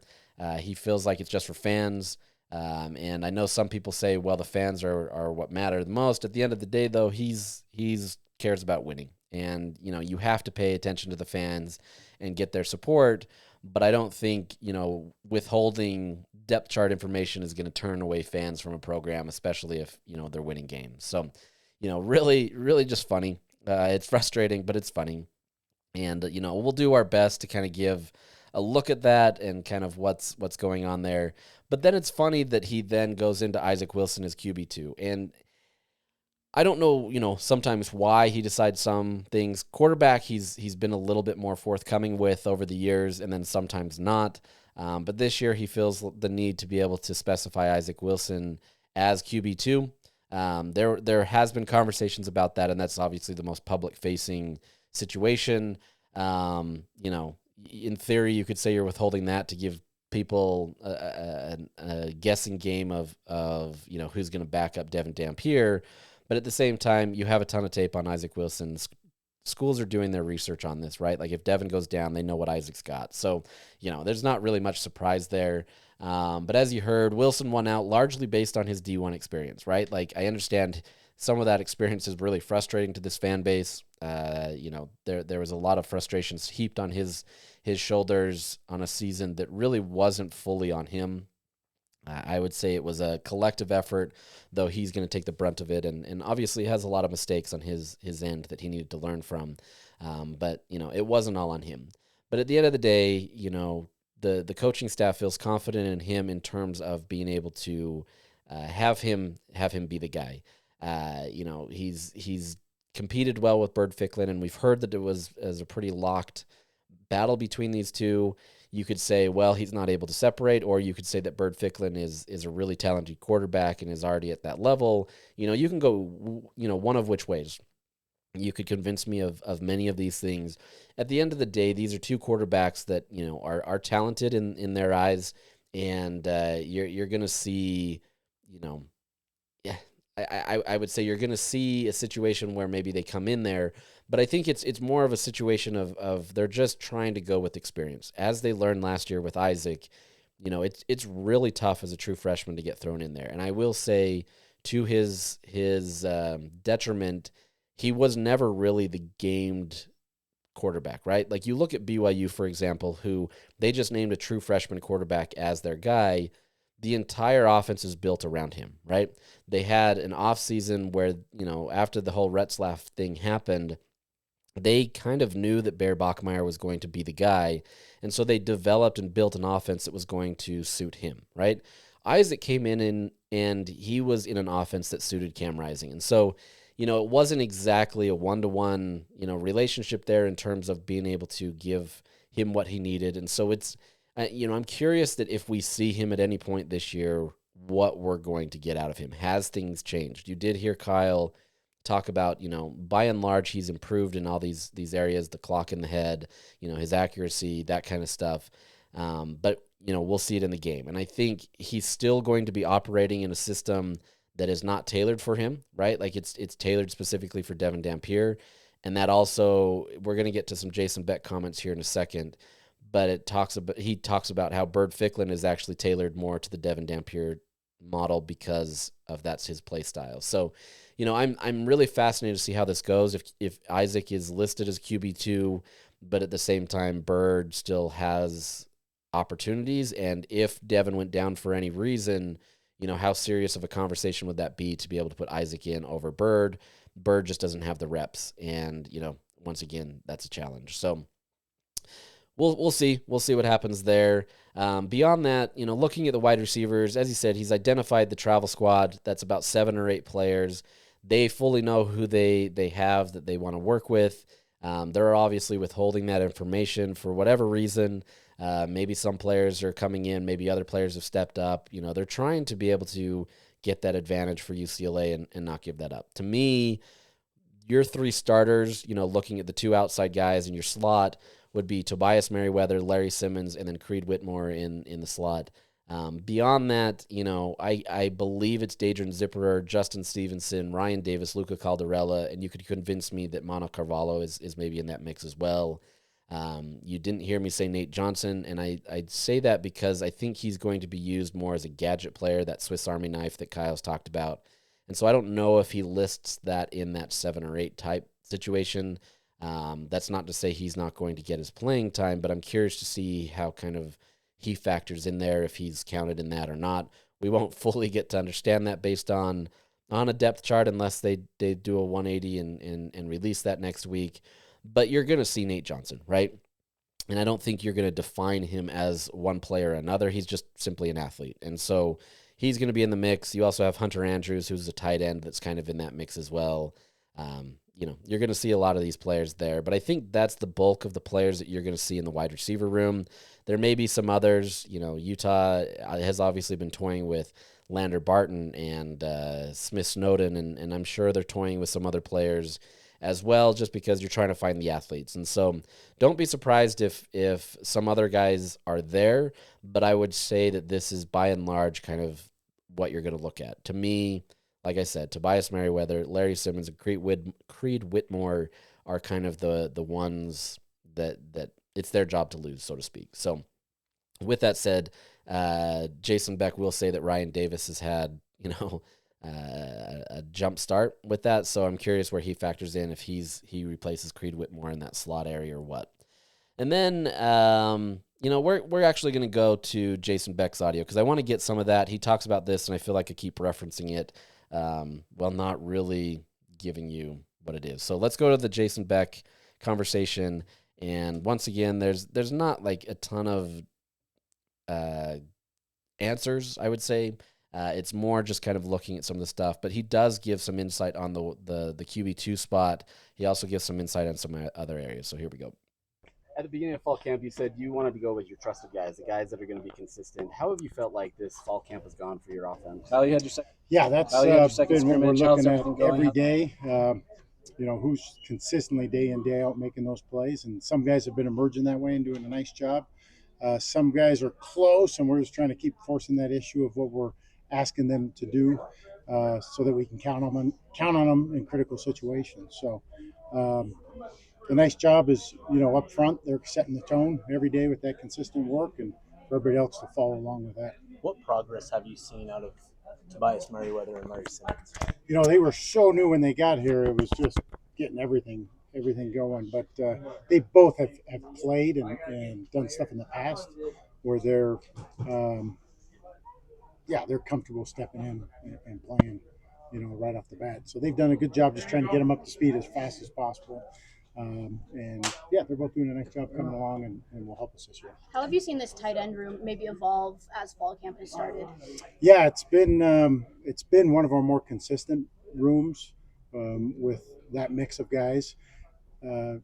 He feels like it's just for fans. And I know some people say, well, the fans are what matter the most. At the end of the day, though, he's cares about winning. And, you have to pay attention to the fans and get their support. But I don't think, withholding depth chart information is going to turn away fans from a program, especially if, they're winning games. So, really, really just funny. It's frustrating, but it's funny. And, we'll do our best to kind of give a look at that and kind of what's going on there. But then it's funny that he then goes into Isaac Wilson as QB2. And I don't know, sometimes why he decides some things. Quarterback, he's been a little bit more forthcoming with over the years, and then sometimes not. But this year he feels the need to be able to specify Isaac Wilson as QB2. There has been conversations about that, and that's obviously the most public-facing situation. In theory, you could say you're withholding that to give people a guessing game of who's going to back up Devin Dampier. But at the same time, you have a ton of tape on Isaac Wilson. Schools are doing their research on this, right? Like if Devin goes down, they know what Isaac's got. So, there's not really much surprise there. But as you heard, Wilson won out largely based on his D1 experience, right? Like I understand some of that experience is really frustrating to this fan base. There was a lot of frustrations heaped on his shoulders on a season that really wasn't fully on him. I would say it was a collective effort, though he's going to take the brunt of it, and obviously has a lot of mistakes on his end that he needed to learn from. But it wasn't all on him. But at the end of the day, the coaching staff feels confident in him in terms of being able to have him be the guy. He's competed well with Bird Ficklin, and we've heard that it was as a pretty locked battle between these two. You could say, well, he's not able to separate, or you could say that Bird Ficklin is a really talented quarterback and is already at that level. You can go, one of which ways. You could convince me of many of these things. At the end of the day, these are two quarterbacks that, are talented in their eyes, and you're going to see, yeah, I would say you're going to see a situation where maybe they come in there, but I think it's more of a situation of they're just trying to go with experience. As they learned last year with Isaac, it's really tough as a true freshman to get thrown in there. And I will say, to his detriment, he was never really the gamed quarterback, right? Like, you look at BYU, for example, who they just named a true freshman quarterback as their guy. The entire offense is built around him, right? They had an offseason where, after the whole Retzlaff thing happened, they kind of knew that Bear Bachmeier was going to be the guy, and so they developed and built an offense that was going to suit him, right? Isaac came in and he was in an offense that suited Cam Rising, and so, it wasn't exactly a one-to-one, relationship there in terms of being able to give him what he needed, and so it's, I'm curious that if we see him at any point this year, what we're going to get out of him. Has things changed? You did hear Kyle talk about, by and large, he's improved in all these areas, the clock in the head, his accuracy, that kind of stuff. But, we'll see it in the game. And I think he's still going to be operating in a system that is not tailored for him, right? Like, it's tailored specifically for Devin Dampier. And that also, we're going to get to some Jason Beck comments here in a second, but he talks about how Bird Ficklin is actually tailored more to the Devin Dampier model because of that's his play style. So, I'm really fascinated to see how this goes. If Isaac is listed as QB2, but at the same time Bird still has opportunities, and if Devin went down for any reason, how serious of a conversation would that be to be able to put Isaac in over Bird? Bird just doesn't have the reps, and once again, that's a challenge. So we'll see. We'll see what happens there. Beyond that, looking at the wide receivers, as he said, he's identified the travel squad. That's about 7 or 8 players. They fully know who they have that they want to work with. They're obviously withholding that information for whatever reason. Maybe some players are coming in. Maybe other players have stepped up. They're trying to be able to get that advantage for UCLA and not give that up. To me, your 3 starters, looking at the 2 outside guys in your slot, would be Tobias Merriweather, Larry Simmons, and then Creed Whitmore in the slot. Beyond that, I believe it's Dadrian Zipperer, Justin Stevenson, Ryan Davis, Luca Caldarella, and you could convince me that Mono Carvalho is maybe in that mix as well. You didn't hear me say Nate Johnson, and I'd say that because I think he's going to be used more as a gadget player, that Swiss Army knife that Kyle's talked about. And so I don't know if he lists that in that 7 or 8 type situation. That's not to say he's not going to get his playing time, but I'm curious to see how kind of he factors in there, if he's counted in that or not. We won't fully get to understand that based on a depth chart unless they do a 180 and release that next week. But you're going to see Nate Johnson, right? And I don't think you're going to define him as one player or another. He's just simply an athlete. And so he's going to be in the mix. You also have Hunter Andrews, who's a tight end that's kind of in that mix as well. You're going to see a lot of these players there, but I think that's the bulk of the players that you're going to see in the wide receiver room. There may be some others. Utah has obviously been toying with Lander Barton and Smith Snowden, and I'm sure they're toying with some other players as well, just because you're trying to find the athletes. And so don't be surprised if some other guys are there, but I would say that this is by and large kind of what you're going to look at. To me, like I said, Tobias Merriweather, Larry Simmons, and Creed Whitmore are kind of the ones that it's their job to lose, so to speak. So with that said, Jason Beck will say that Ryan Davis has had, a jump start with that. So I'm curious where he factors in, if he replaces Creed Whitmore in that slot area or what. And then, we're actually going to go to Jason Beck's audio because I want to get some of that. He talks about this, and I feel like I keep referencing it while not really giving you what it is. So let's go to the Jason Beck conversation. And once again, there's not like a ton of answers, I would say. It's more just kind of looking at some of the stuff, but he does give some insight on the QB2 spot. He also gives some insight on some other areas. So here we go.
At the beginning of fall camp, you said you wanted to go with your trusted guys, the guys that are going to be consistent. How have you felt like this fall camp has gone for your offense? Val, you had your second.
Yeah, that's
Val, you had your second
been what we're
scrimmage. How's
looking at
everything going?
every day. Who's consistently day in, day out making those plays. And some guys have been emerging that way and doing a nice job. Some guys are close, and we're just trying to keep forcing that issue of what we're asking them to do so that we can count on them in critical situations. So the nice job is, up front, they're setting the tone every day with that consistent work, and for everybody else to follow along with that.
What progress have you seen out of Tobias Merriweather and Murray Simmons?
They were so new when they got here. It was just getting everything going. But they both have played and done stuff in the past where they're comfortable stepping in and playing, right off the bat. So they've done a good job just trying to get them up to speed as fast as possible. They're both doing a nice job coming along and will help us this year.
How have you seen this tight end room maybe evolve as fall camp has started?
Yeah, it's been one of our more consistent rooms with that mix of guys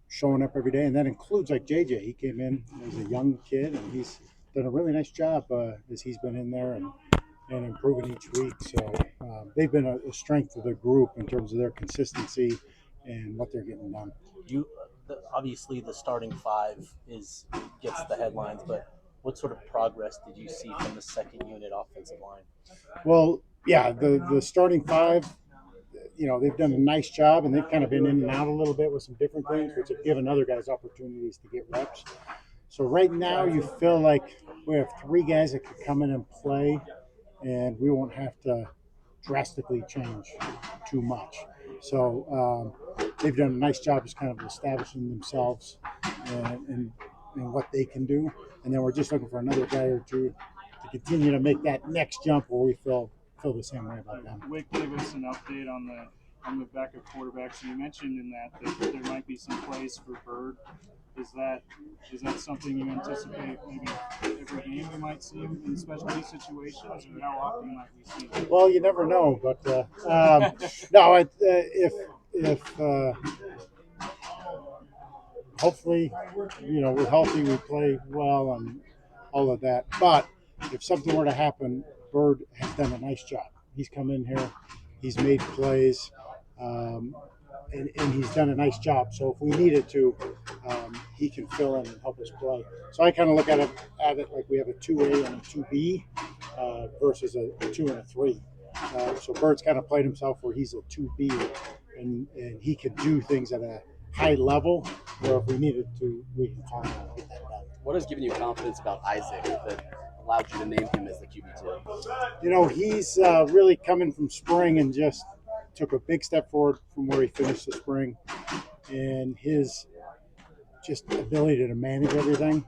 showing up every day, and that includes like JJ. He came in as a young kid, and he's done a really nice job as he's been in there and improving each week. So they've been a strength of the group in terms of their consistency and what they're getting done.
Obviously the starting five gets the headlines, but what sort of progress did you see from the second unit offensive line?
Well, yeah, the starting five, they've done a nice job, and they've kind of been in and out a little bit with some different things, which have given other guys opportunities to get reps. So right now you feel like we have three guys that could come in and play, and we won't have to drastically change too much. So they've done a nice job just kind of establishing themselves and what they can do. And then we're just looking for another guy or two to continue to make that next jump where we feel the same way about them.
Wick gave us an update on the backup quarterbacks, and you mentioned in that there might be some plays for Bird. Is that something you anticipate maybe every game we might see him in specialty situations, or how often might we see him?
Well, you never know, but no, if hopefully, we're healthy, we play well, and all of that. But if something were to happen, Bird has done a nice job. He's come in here, he's made plays, and he's done a nice job. So if we needed to, he can fill in and help us play. So I kind of look at it like we have a 2A and a 2B versus a 2 and a 3. So Bird's kind of played himself where he's a 2B, and he can do things at a high level where if we needed to, we can call him and get that done.
What has given you confidence about Isaac that allowed you to name him as the QB2?
He's really coming from spring and just took a big step forward from where he finished the spring, and his just ability to manage everything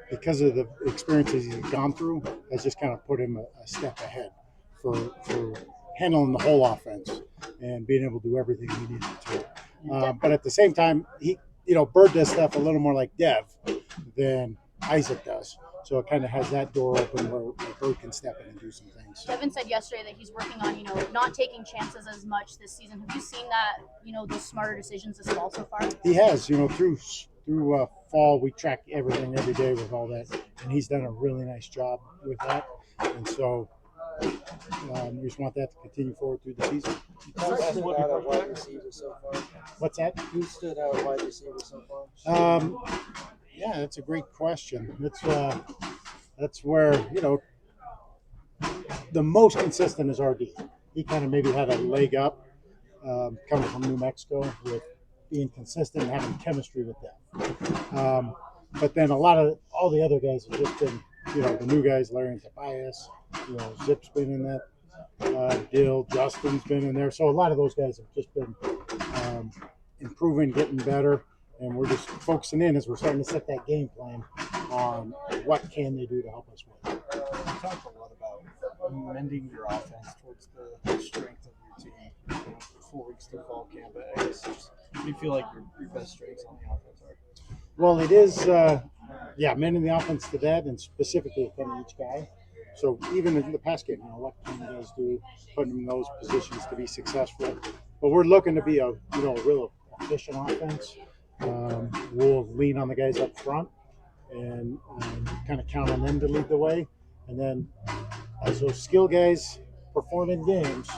because of the experiences he's gone through has just kind of put him a step ahead for handling the whole offense and being able to do everything he needed to. But at the same time, Bird does stuff a little more like Dev than Isaac does. So it kind of has that door open where Bird can step in and do some things.
Devin said yesterday that he's working on, not taking chances as much this season. Have you seen that, those smarter decisions this fall so far?
He has, through fall, we track everything every day with all that, and he's done a really nice job with that. And so we just want that to continue forward through the season.
Who stood out at wide receiver so far?
What's that?
Who stood out at wide receiver so far?
Yeah, that's a great question. That's where, the most consistent is RD. He kind of maybe had a leg up coming from New Mexico with being consistent and having chemistry with them. But then all the other guys have just been, the new guys, Larry and Tobias, Zip's been in that deal, Justin's been in there. So a lot of those guys have just been improving, getting better. And we're just focusing in as we're starting to set that game plan on what can they do to help us win.
You talked a lot about mending your offense towards the strength of your team 4 weeks through fall camp. I guess what do you feel like your best strengths on the offense are?
Well, it is, mending the offense to that and specifically within each guy. So even in the pass game, what can you guys do, putting them in those positions to be successful? But we're looking to be a real efficient offense. We'll lean on the guys up front and kind of count on them to lead the way. And then as those skill guys perform in games,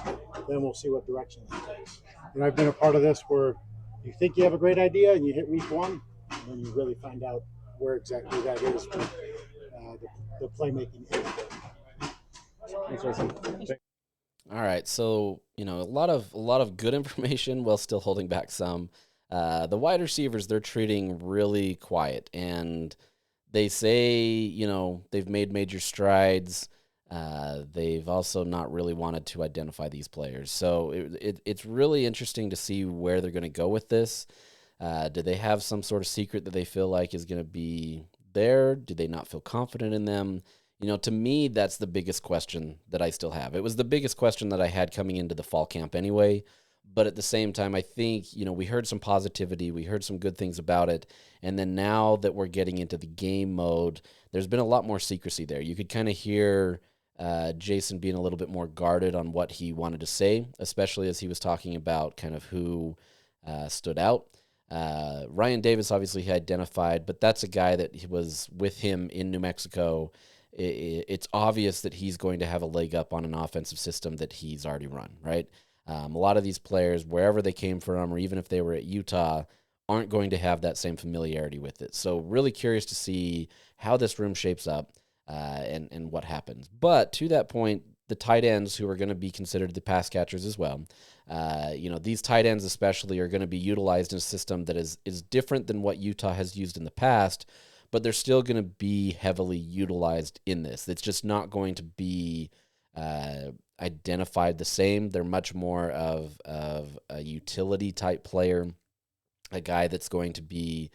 then we'll see what direction it takes. And I've been a part of this where you think you have a great idea and you hit week one, and then you really find out where exactly that is. But the playmaking is there.
Thanks, Jason.
All right, so a lot of good information while still holding back some. The wide receivers, they're treating really quiet, and they say they've made major strides. They've also not really wanted to identify these players, so it's really interesting to see where they're going to go with this. Do they have some sort of secret that they feel like is going to be there? Do they not feel confident in them? To me, that's the biggest question that I still have. It was the biggest question that I had coming into the fall camp anyway. But at the same time, I think, we heard some positivity. We heard some good things about it. And then now that we're getting into the game mode, there's been a lot more secrecy there. You could kind of hear Jason being a little bit more guarded on what he wanted to say, especially as he was talking about kind of who stood out. Ryan Davis, obviously, he identified, but that's a guy that he was with him in New Mexico. It's obvious that he's going to have a leg up on an offensive system that he's already run, right? A lot of these players, wherever they came from, or even if they were at Utah, aren't going to have that same familiarity with it. So really curious to see how this room shapes up and what happens. But to that point, the tight ends who are going to be considered the pass catchers as well, these tight ends especially are going to be utilized in a system that is different than what Utah has used in the past, but they're still going to be heavily utilized in this. It's just not going to be identified the same. They're much more of a utility type player, a guy that's going to be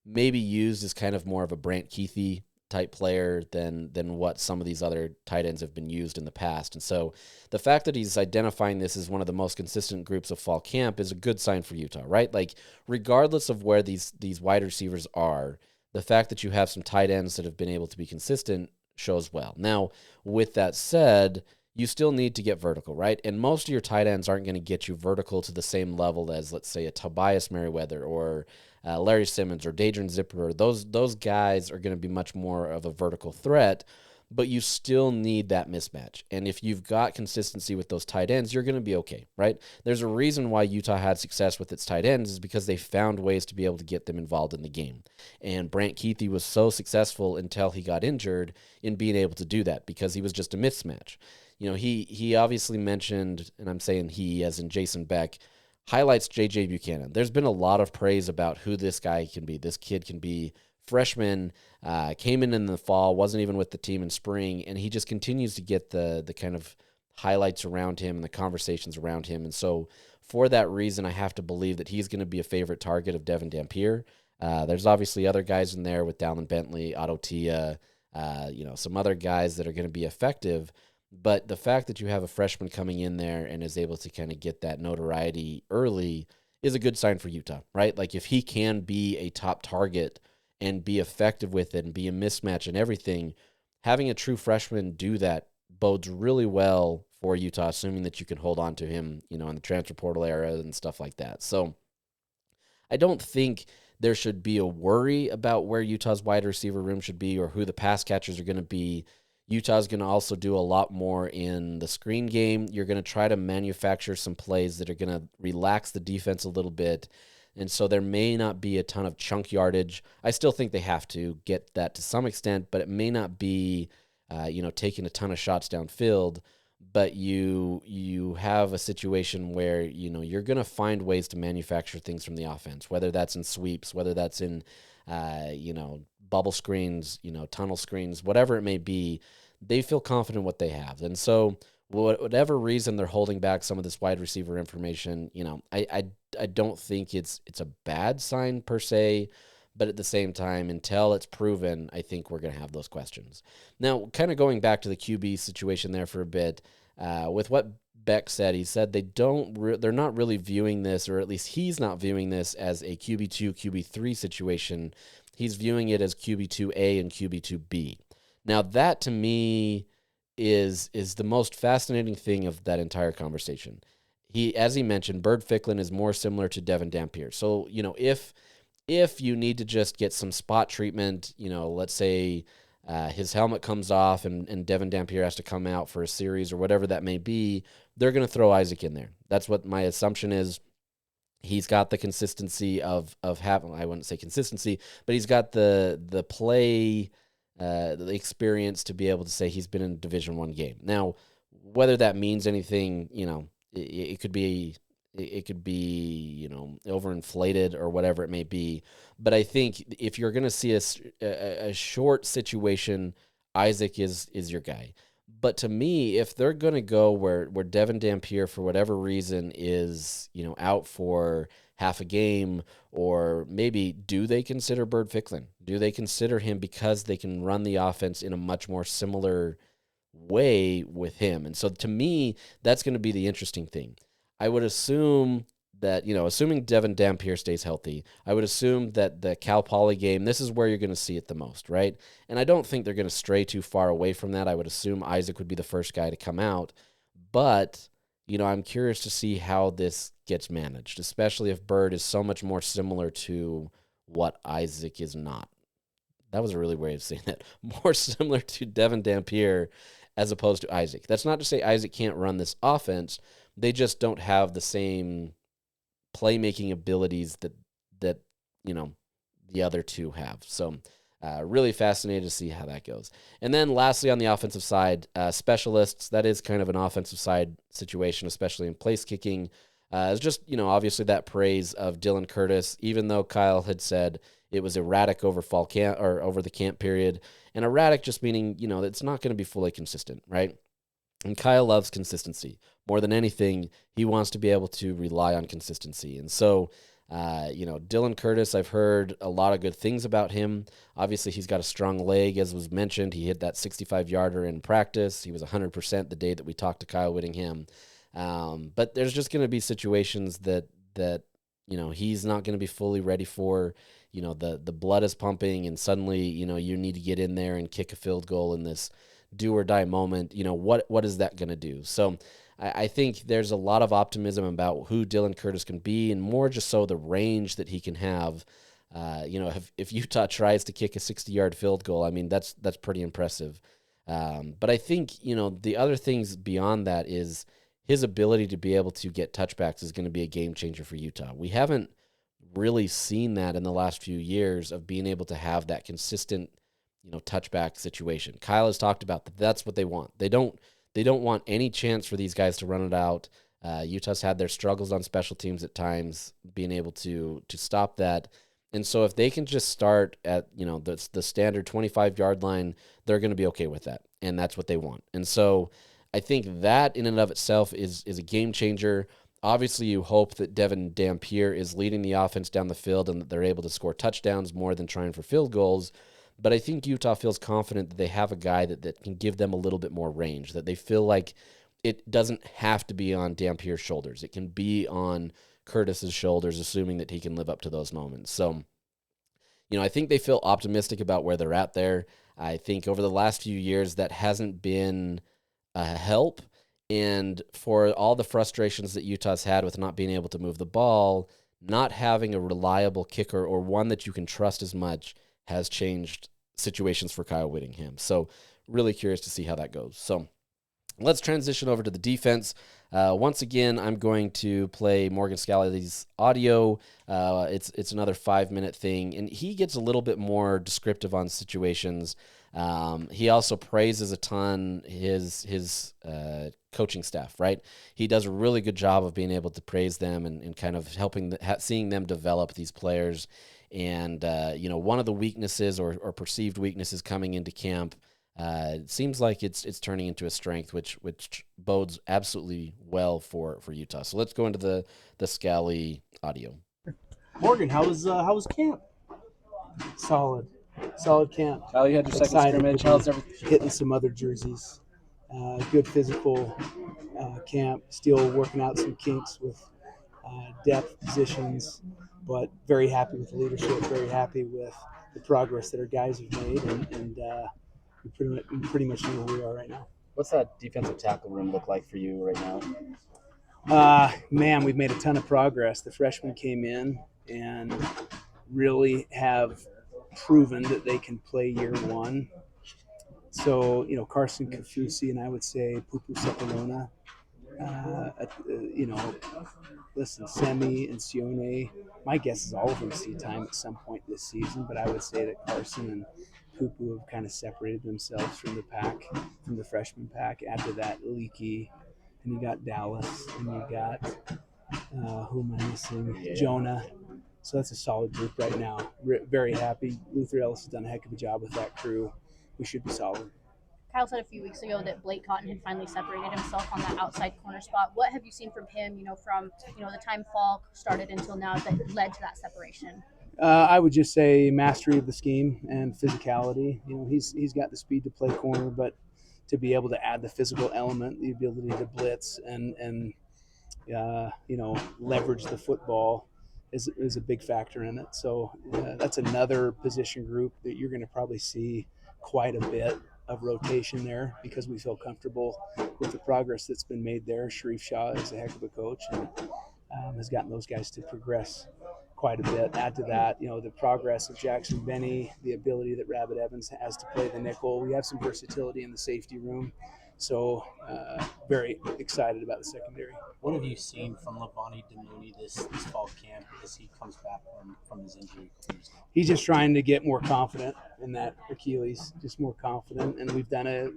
maybe used as kind of more of a Brant Keithy type player than what some of these other tight ends have been used in the past. And so the fact that he's identifying this as one of the most consistent groups of fall camp is a good sign for Utah, right? Like, regardless of where these wide receivers are, the fact that you have some tight ends that have been able to be consistent shows well. Now, with that said, you still need to get vertical, right? And most of your tight ends aren't going to get you vertical to the same level as, let's say, a Tobias Merriweather or Larry Simmons or Dadrian Zipper. Those guys are going to be much more of a vertical threat, but you still need that mismatch. And if you've got consistency with those tight ends, you're going to be okay, right? There's a reason why Utah had success with its tight ends is because they found ways to be able to get them involved in the game. And Brant Keithy was so successful until he got injured in being able to do that because he was just a mismatch. He obviously mentioned, and I'm saying he as in Jason Beck, highlights J.J. Buchanan. There's been a lot of praise about who this guy can be. This kid can be freshman, came in the fall, wasn't even with the team in spring, and he just continues to get the kind of highlights around him and the conversations around him. And so for that reason, I have to believe that he's going to be a favorite target of Devin Dampier. There's obviously other guys in there with Dallin Bentley, Otto Tia, some other guys that are going to be effective. But the fact that you have a freshman coming in there and is able to kind of get that notoriety early is a good sign for Utah, right? Like, if he can be a top target and be effective with it and be a mismatch and everything, having a true freshman do that bodes really well for Utah, assuming that you can hold on to him, in the transfer portal era and stuff like that. So I don't think there should be a worry about where Utah's wide receiver room should be or who the pass catchers are going to be. Utah's going to also do a lot more in the screen game. You're going to try to manufacture some plays that are going to relax the defense a little bit. And so there may not be a ton of chunk yardage. I still think they have to get that to some extent, but it may not be, taking a ton of shots downfield. But you have a situation where, you're going to find ways to manufacture things from the offense, whether that's in sweeps, whether that's in, bubble screens, tunnel screens, whatever it may be. They feel confident in what they have. And so whatever reason they're holding back some of this wide receiver information, I don't think it's a bad sign per se, but at the same time, until it's proven, I think we're going to have those questions. Now, kind of going back to the QB situation there for a bit, with what Beck said, he said they're not really viewing this, or at least he's not viewing this as a QB2, QB3 situation. He's viewing it as QB2A and QB2B. Now, that to me is the most fascinating thing of that entire conversation. As he mentioned, Bird Ficklin is more similar to Devin Dampier. So, if you need to just get some spot treatment, let's say his helmet comes off and Devin Dampier has to come out for a series or whatever that may be, they're going to throw Isaac in there. That's what my assumption is. He's got the consistency of having, I wouldn't say consistency, but he's got the play, the experience to be able to say he's been in a Division I game. Now, whether that means anything, it could be overinflated or whatever it may be. But I think if you're going to see a short situation, Isaac is your guy. But to me, if they're going to go where Devin Dampier, for whatever reason, is out for half a game, or maybe do they consider Bird Ficklin? Do they consider him because they can run the offense in a much more similar way with him? And so to me, that's going to be the interesting thing. I would assume that, assuming Devin Dampier stays healthy, I would assume that the Cal Poly game, this is where you're going to see it the most, right? And I don't think they're going to stray too far away from that. I would assume Isaac would be the first guy to come out. But, I'm curious to see how this gets managed, especially if Bird is so much more similar to what Isaac is not. That was a really way of saying that. More similar to Devin Dampier as opposed to Isaac. That's not to say Isaac can't run this offense. They just don't have the same playmaking abilities that the other two have. So really fascinated to see how that goes. And then lastly, on the offensive side, specialists, that is kind of an offensive side situation, especially in place kicking. It's just, obviously that praise of Dylan Curtis, even though Kyle had said it was erratic over fall camp or over the camp period. And erratic just meaning, it's not going to be fully consistent, right? And Kyle loves consistency. More than anything, he wants to be able to rely on consistency. And so, Dylan Curtis, I've heard a lot of good things about him. Obviously, he's got a strong leg, as was mentioned. He hit that 65-yarder in practice. He was 100% the day that we talked to Kyle Whittingham. But there's just going to be situations that he's not going to be fully ready for. The blood is pumping, and suddenly, you need to get in there and kick a field goal in this do or die moment. What is that going to do? So I think there's a lot of optimism about who Dylan Curtis can be, and more just so the range that he can have. If Utah tries to kick a 60-yard field goal, I mean, that's pretty impressive. But I think, the other things beyond that is his ability to be able to get touchbacks is going to be a game changer for Utah. We haven't really seen that in the last few years of being able to have that consistent, touchback situation. Kyle has talked about that. That's what they want. They don't want any chance for these guys to run it out. Utah's had their struggles on special teams at times, being able to stop that. And so if they can just start at, the standard 25-yard line, they're going to be okay with that. And that's what they want. And so I think that in and of itself is a game changer. Obviously, you hope that Devin Dampier is leading the offense down the field and that they're able to score touchdowns more than trying for field goals. But I think Utah feels confident that they have a guy that can give them a little bit more range, that they feel like it doesn't have to be on Dampier's shoulders. It can be on Curtis's shoulders, assuming that he can live up to those moments. So, I think they feel optimistic about where they're at there. I think over the last few years, that hasn't been a help. And for all the frustrations that Utah's had with not being able to move the ball, not having a reliable kicker or one that you can trust as much has changed situations for Kyle Whittingham. So really curious to see how that goes. So let's transition over to the defense. Once again, I'm going to play Morgan Scalley's audio. It's another 5-minute thing, and he gets a little bit more descriptive on situations. He also praises a ton his coaching staff, right? He does a really good job of being able to praise them and kind of helping seeing them develop these players. And, one of the weaknesses or perceived weaknesses coming into camp, it seems like it's turning into a strength, which bodes absolutely well for Utah. So let's go into the Scally audio.
Morgan, how was camp? Solid camp.
Oh, you had your second scrimmage. How's everything?
Hitting some other jerseys. Good physical camp. Still working out some kinks with depth positions, but very happy with the leadership. Very happy with the progress that our guys have made, and we pretty much know where we are right now.
What's that defensive tackle room look like for you right now?
Man, we've made a ton of progress. The freshmen came in and really have proven that they can play year one. So, Carson Kafusi and I would say Pupu Sepulona, listen, Semi and Sione. My guess is all of them see time at some point this season, but I would say that Carson and Pupu have kind of separated themselves from the pack, from the freshman pack. Add to that Leaky, and you got Dallas, and you got who am I missing?
Yeah.
Jonah. So that's a solid group right now. Very happy. Luther Ellis has done a heck of a job with that crew. We should be solid.
Kyle said a few weeks ago that Blake Cotton had finally separated himself on that outside corner spot. What have you seen from him, from the time fall started until now that led to that separation?
I would just say mastery of the scheme and physicality. He's got the speed to play corner, but to be able to add the physical element, the ability to blitz and leverage the football is a big factor in it. So that's another position group that you're going to probably see quite a bit of rotation there because we feel comfortable with the progress that's been made there. Sharif Shah is a heck of a coach and has gotten those guys to progress quite a bit. Add to that, the progress of Jackson Benny, the ability that Rabbit Evans has to play the nickel. We have some versatility in the safety room. So very excited about the secondary.
What have you seen from Levani Damuni this fall camp as he comes back from his injury?
He's just trying to get more confident in that Achilles, just more confident. And we've done a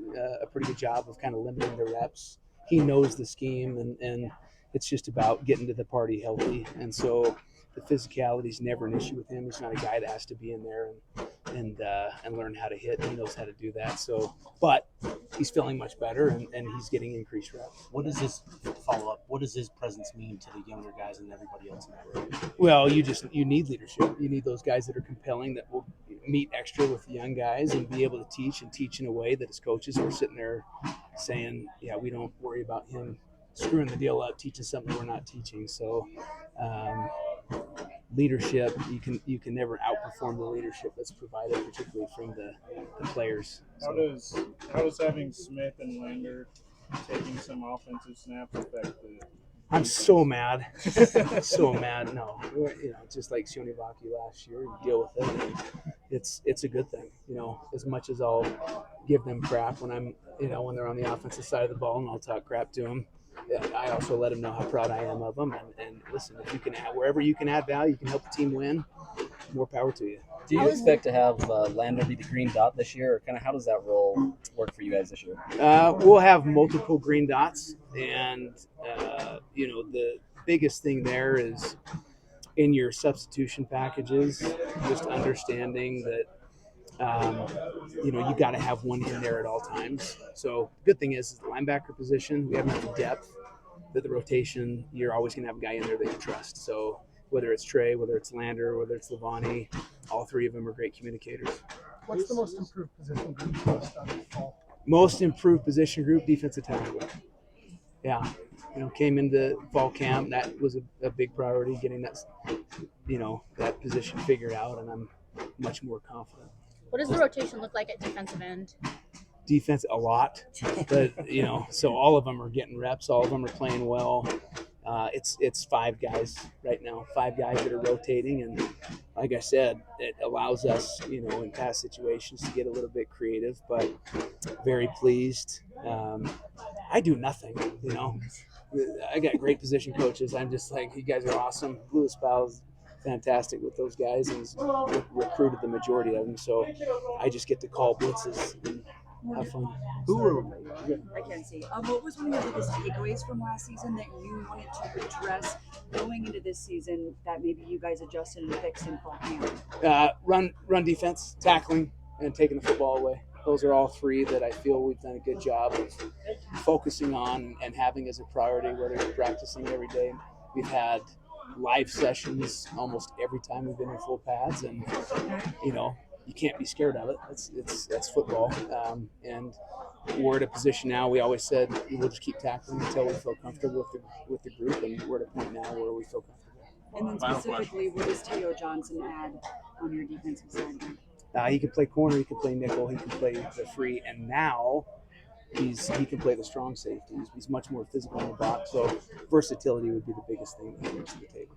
pretty good job of kind of limiting the reps. He knows the scheme, and it's just about getting to the party healthy. And so the physicality is never an issue with him. He's not a guy that has to be in there and learn how to hit. He knows how to do that. So, but he's feeling much better and he's getting increased reps.
What does his follow-up? What does his presence mean to the younger guys and everybody else in that room?
Well, you need leadership. You need those guys that are compelling, that will meet extra with the young guys and be able to teach in a way that his coaches are sitting there saying, yeah, we don't worry about him screwing the deal up, teaching something we're not teaching. So leadership, you can never outperform the leadership that's provided, particularly from the players.
How does having Smith and Lander taking some offensive snaps affect the?
I'm so mad, so mad. No, just like Shonivaki last year, you deal with it. And it's a good thing, As much as I'll give them crap when I'm, when they're on the offensive side of the ball, and I'll talk crap to them. I also let them know how proud I am of them. And listen, if you can wherever you can add value, you can help the team win. More power to you.
Do you expect to have Lander be the green dot this year, or kind of how does that role work for you guys this year?
We'll have multiple green dots, and the biggest thing there is in your substitution packages, just understanding that you got to have one in there at all times. So the good thing is the linebacker position, we have enough depth that the rotation, you're always going to have a guy in there that you trust. So whether it's Trey, whether it's Lander, whether it's Levani, all three of them are great communicators.
What's the most improved position group for fall?
Most improved position group, defensive tackle. Yeah. Came into fall camp. That was a big priority, getting that, that position figured out, and I'm much more confident.
What does the rotation look like at defensive end?
Defense, a lot, but so all of them are getting reps. All of them are playing well. It's five guys right now, five guys that are rotating, and like I said, it allows us, in past situations to get a little bit creative, but very pleased. I do nothing, I got great position coaches. I'm just like, you guys are awesome. Lewis Powell's fantastic with those guys and he's recruited the majority of them. So I just get to call blitzes and have fun.
I can't see. What was one of your biggest takeaways from last season that you wanted to address going into this season that maybe you guys adjusted and fixed in fall camp?
Run defense, tackling, and taking the football away. Those are all three that I feel we've done a good job of focusing on and having as a priority, whether you're practicing every day. We've had live sessions almost every time we've been in full pads, and you can't be scared of it. That's football, and we're at a position now. We always said we'll just keep tackling until we feel comfortable with the group, and we're at a point now where we feel comfortable.
And then specifically, what does Teo Johnson add on your defensive side?
He can play corner, he can play nickel, he can play the free, and now he can play the strong safety. He's much more physical in the box. So versatility would be the biggest thing that he brings to the table.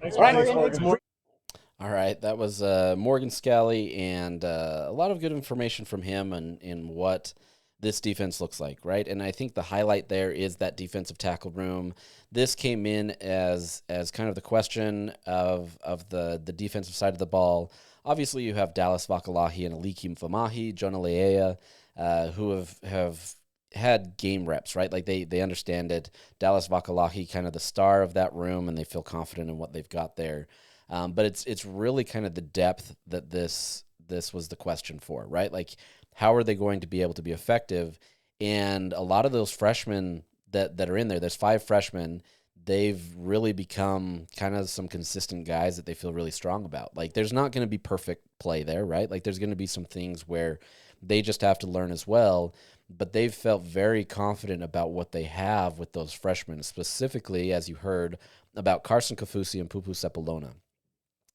Thanks,
All right,
Morgan.
All right, that was Morgan Scally, and a lot of good information from him and what this defense looks like, right? And I think the highlight there is that defensive tackle room. This came in as kind of the question of the defensive side of the ball. Obviously, you have Dallas Vakalahi and Alikim Famahi, Jonah Leea, who have had game reps, right? Like they understand it. Dallas Vakalahi, kind of the star of that room, and they feel confident in what they've got there. But it's really kind of the depth that this was the question for, right? Like, how are they going to be able to be effective? And a lot of those freshmen that are in there, there's 5 freshmen, they've really become kind of some consistent guys that they feel really strong about. Like, there's not going to be perfect play there, right? Like, there's going to be some things where they just have to learn as well, but they've felt very confident about what they have with those freshmen, specifically, as you heard, about Carson Kafusi and Pupu Sepulona.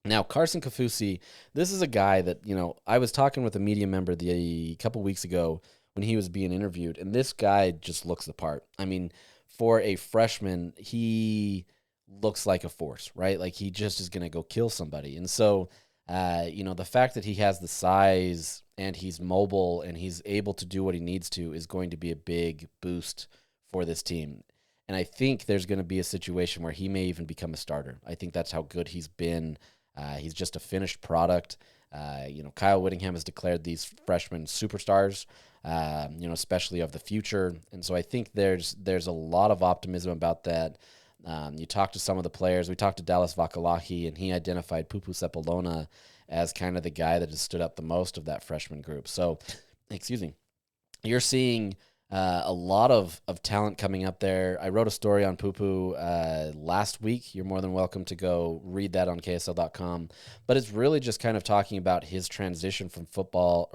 Now, Carson Kafusi, this is a guy that, I was talking with a media member a couple weeks ago when he was being interviewed, and this guy just looks the part. I mean, for a freshman, he looks like a force, right? Like, he just is going to go kill somebody. And so, the fact that he has the size and he's mobile and he's able to do what he needs to is going to be a big boost for this team. And I think there's going to be a situation where he may even become a starter. I think that's how good he's been. He's just a finished product. Kyle Whittingham has declared these freshmen superstars, especially of the future. And so I think there's a lot of optimism about that. You talk to some of the players. We talked to Dallas Vakalahi, and he identified Pupu Sepulona as kind of the guy that has stood up the most of that freshman group. So, you're seeing a lot of talent coming up there. I wrote a story on Pupu last week. You're more than welcome to go read that on KSL.com. But it's really just kind of talking about his transition from football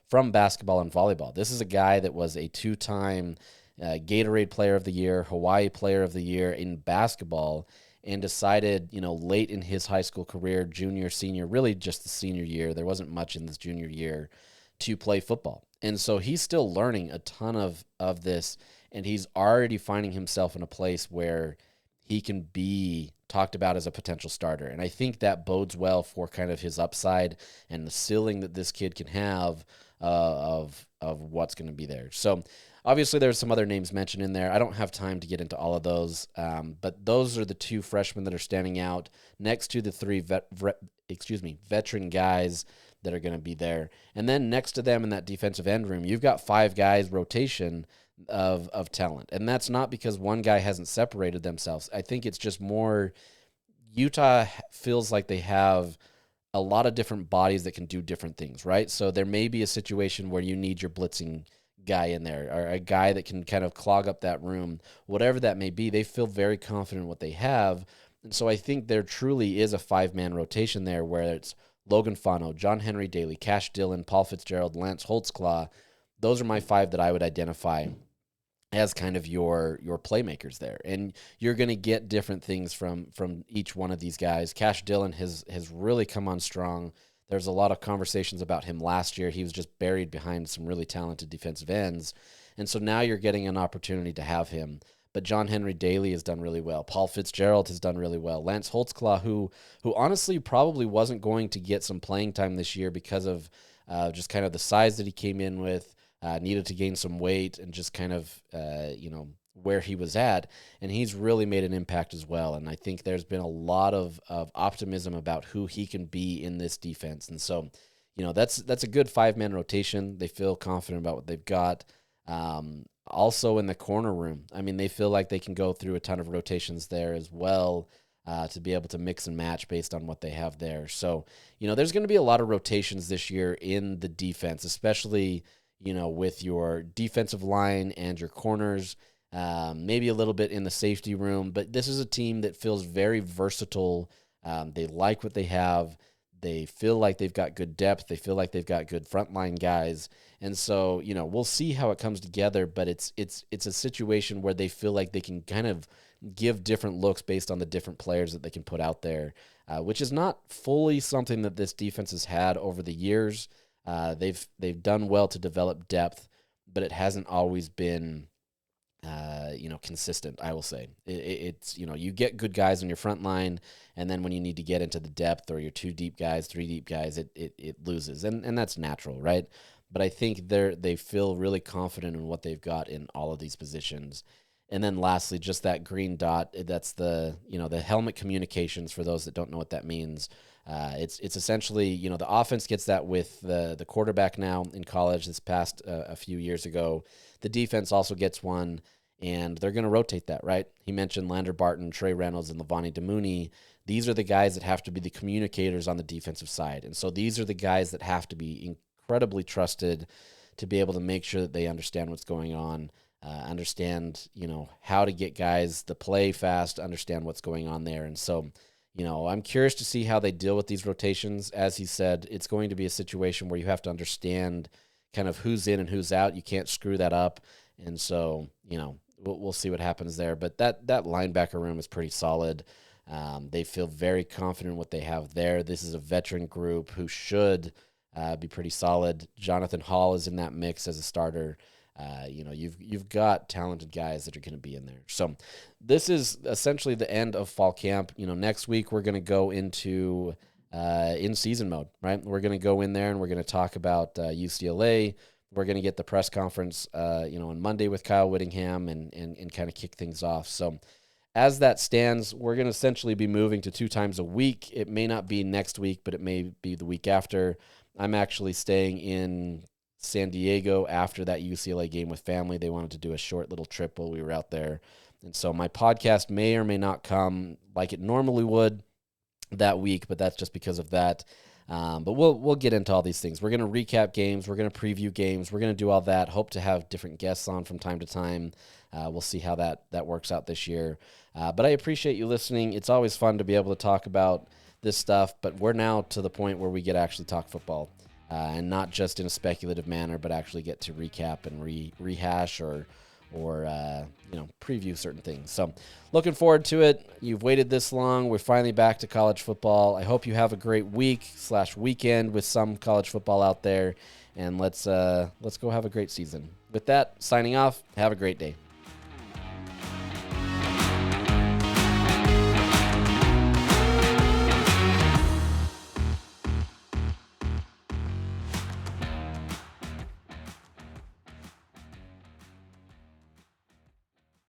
from basketball and volleyball. This is a guy that was a 2-time Gatorade Player of the Year, Hawaii Player of the Year in basketball, and decided, late in his high school career, junior, senior, really just the senior year, there wasn't much in this junior year, to play football. And so he's still learning a ton of this, and he's already finding himself in a place where he can be talked about as a potential starter. And I think that bodes well for kind of his upside and the ceiling that this kid can have of what's going to be there. So obviously there's some other names mentioned in there. I don't have time to get into all of those, but those are the 2 freshmen that are standing out next to the 3 veteran guys that are going to be there. And then next to them in that defensive end room, you've got 5 guys rotation of talent. And that's not because one guy hasn't separated themselves. I think it's just more Utah feels like they have a lot of different bodies that can do different things, right? So there may be a situation where you need your blitzing guy in there or a guy that can kind of clog up that room. Whatever that may be, they feel very confident in what they have. And so I think there truly is a 5-man rotation there where it's Logan Fano, John Henry Daly, Cash Dillon, Paul Fitzgerald, Lance Holtzclaw. Those are my 5 that I would identify as kind of your playmakers there. And you're going to get different things from each one of these guys. Cash Dillon has really come on strong. There's a lot of conversations about him last year. He was just buried behind some really talented defensive ends. And so now you're getting an opportunity to have him. But John Henry Daly has done really well. Paul Fitzgerald has done really well. Lance Holtzclaw, who honestly probably wasn't going to get some playing time this year because of just kind of the size that he came in with, needed to gain some weight and just kind of, where he was at. And he's really made an impact as well. And I think there's been a lot of optimism about who he can be in this defense. And so, that's a good 5-man rotation. They feel confident about what they've got. Also in the corner room, I mean, they feel like they can go through a ton of rotations there as well to be able to mix and match based on what they have there. So, there's going to be a lot of rotations this year in the defense, especially, with your defensive line and your corners, maybe a little bit in the safety room. But this is a team that feels very versatile. They like what they have. They feel like they've got good depth. They feel like they've got good frontline guys. And so, we'll see how it comes together, but it's a situation where they feel like they can kind of give different looks based on the different players that they can put out there, which is not fully something that this defense has had over the years. They've done well to develop depth, but it hasn't always been consistent, I will say. It's, you get good guys on your front line, and then when you need to get into the depth or your 2 deep guys, 3 deep guys, it loses. And that's natural, right? But I think they feel really confident in what they've got in all of these positions. And then lastly, just that green dot, that's the helmet communications, for those that don't know what that means. It's essentially, the offense gets that with the quarterback now in college this past a few years ago. The defense also gets one, and they're going to rotate that, right? He mentioned Lander Barton, Trey Reynolds, and Levani Demooney. These are the guys that have to be the communicators on the defensive side. And so these are the guys that have to be incredibly trusted to be able to make sure that they understand what's going on, understand, how to get guys the play fast, understand what's going on there. And so, I'm curious to see how they deal with these rotations. As he said, it's going to be a situation where you have to understand kind of who's in and who's out. You can't screw that up. And so, we'll see what happens there. But that linebacker room is pretty solid. They feel very confident in what they have there. This is a veteran group who should be pretty solid. Jonathan Hall is in that mix as a starter. You've got talented guys that are going to be in there. So this is essentially the end of fall camp. Next week we're going to go into in-season mode, right? We're going to go in there and we're going to talk about UCLA. We're going to get the press conference, on Monday with Kyle Whittingham and kind of kick things off. So as that stands, we're going to essentially be moving to 2 times a week. It may not be next week, but it may be the week after. I'm actually staying in San Diego after that UCLA game with family. They wanted to do a short little trip while we were out there. And so my podcast may or may not come like it normally would that week, but that's just because of that. But we'll get into all these things. We're going to recap games. We're going to preview games. We're going to do all that. Hope to have different guests on from time to time. We'll see how that works out this year. But I appreciate you listening. It's always fun to be able to talk about this stuff, but we're now to the point where we get to actually talk football. And not just in a speculative manner, but actually get to recap and rehash or preview certain things. So looking forward to it. You've waited this long. We're finally back to college football. I hope you have a great week/weekend with some college football out there, and let's go have a great season. With that, signing off. Have a great day.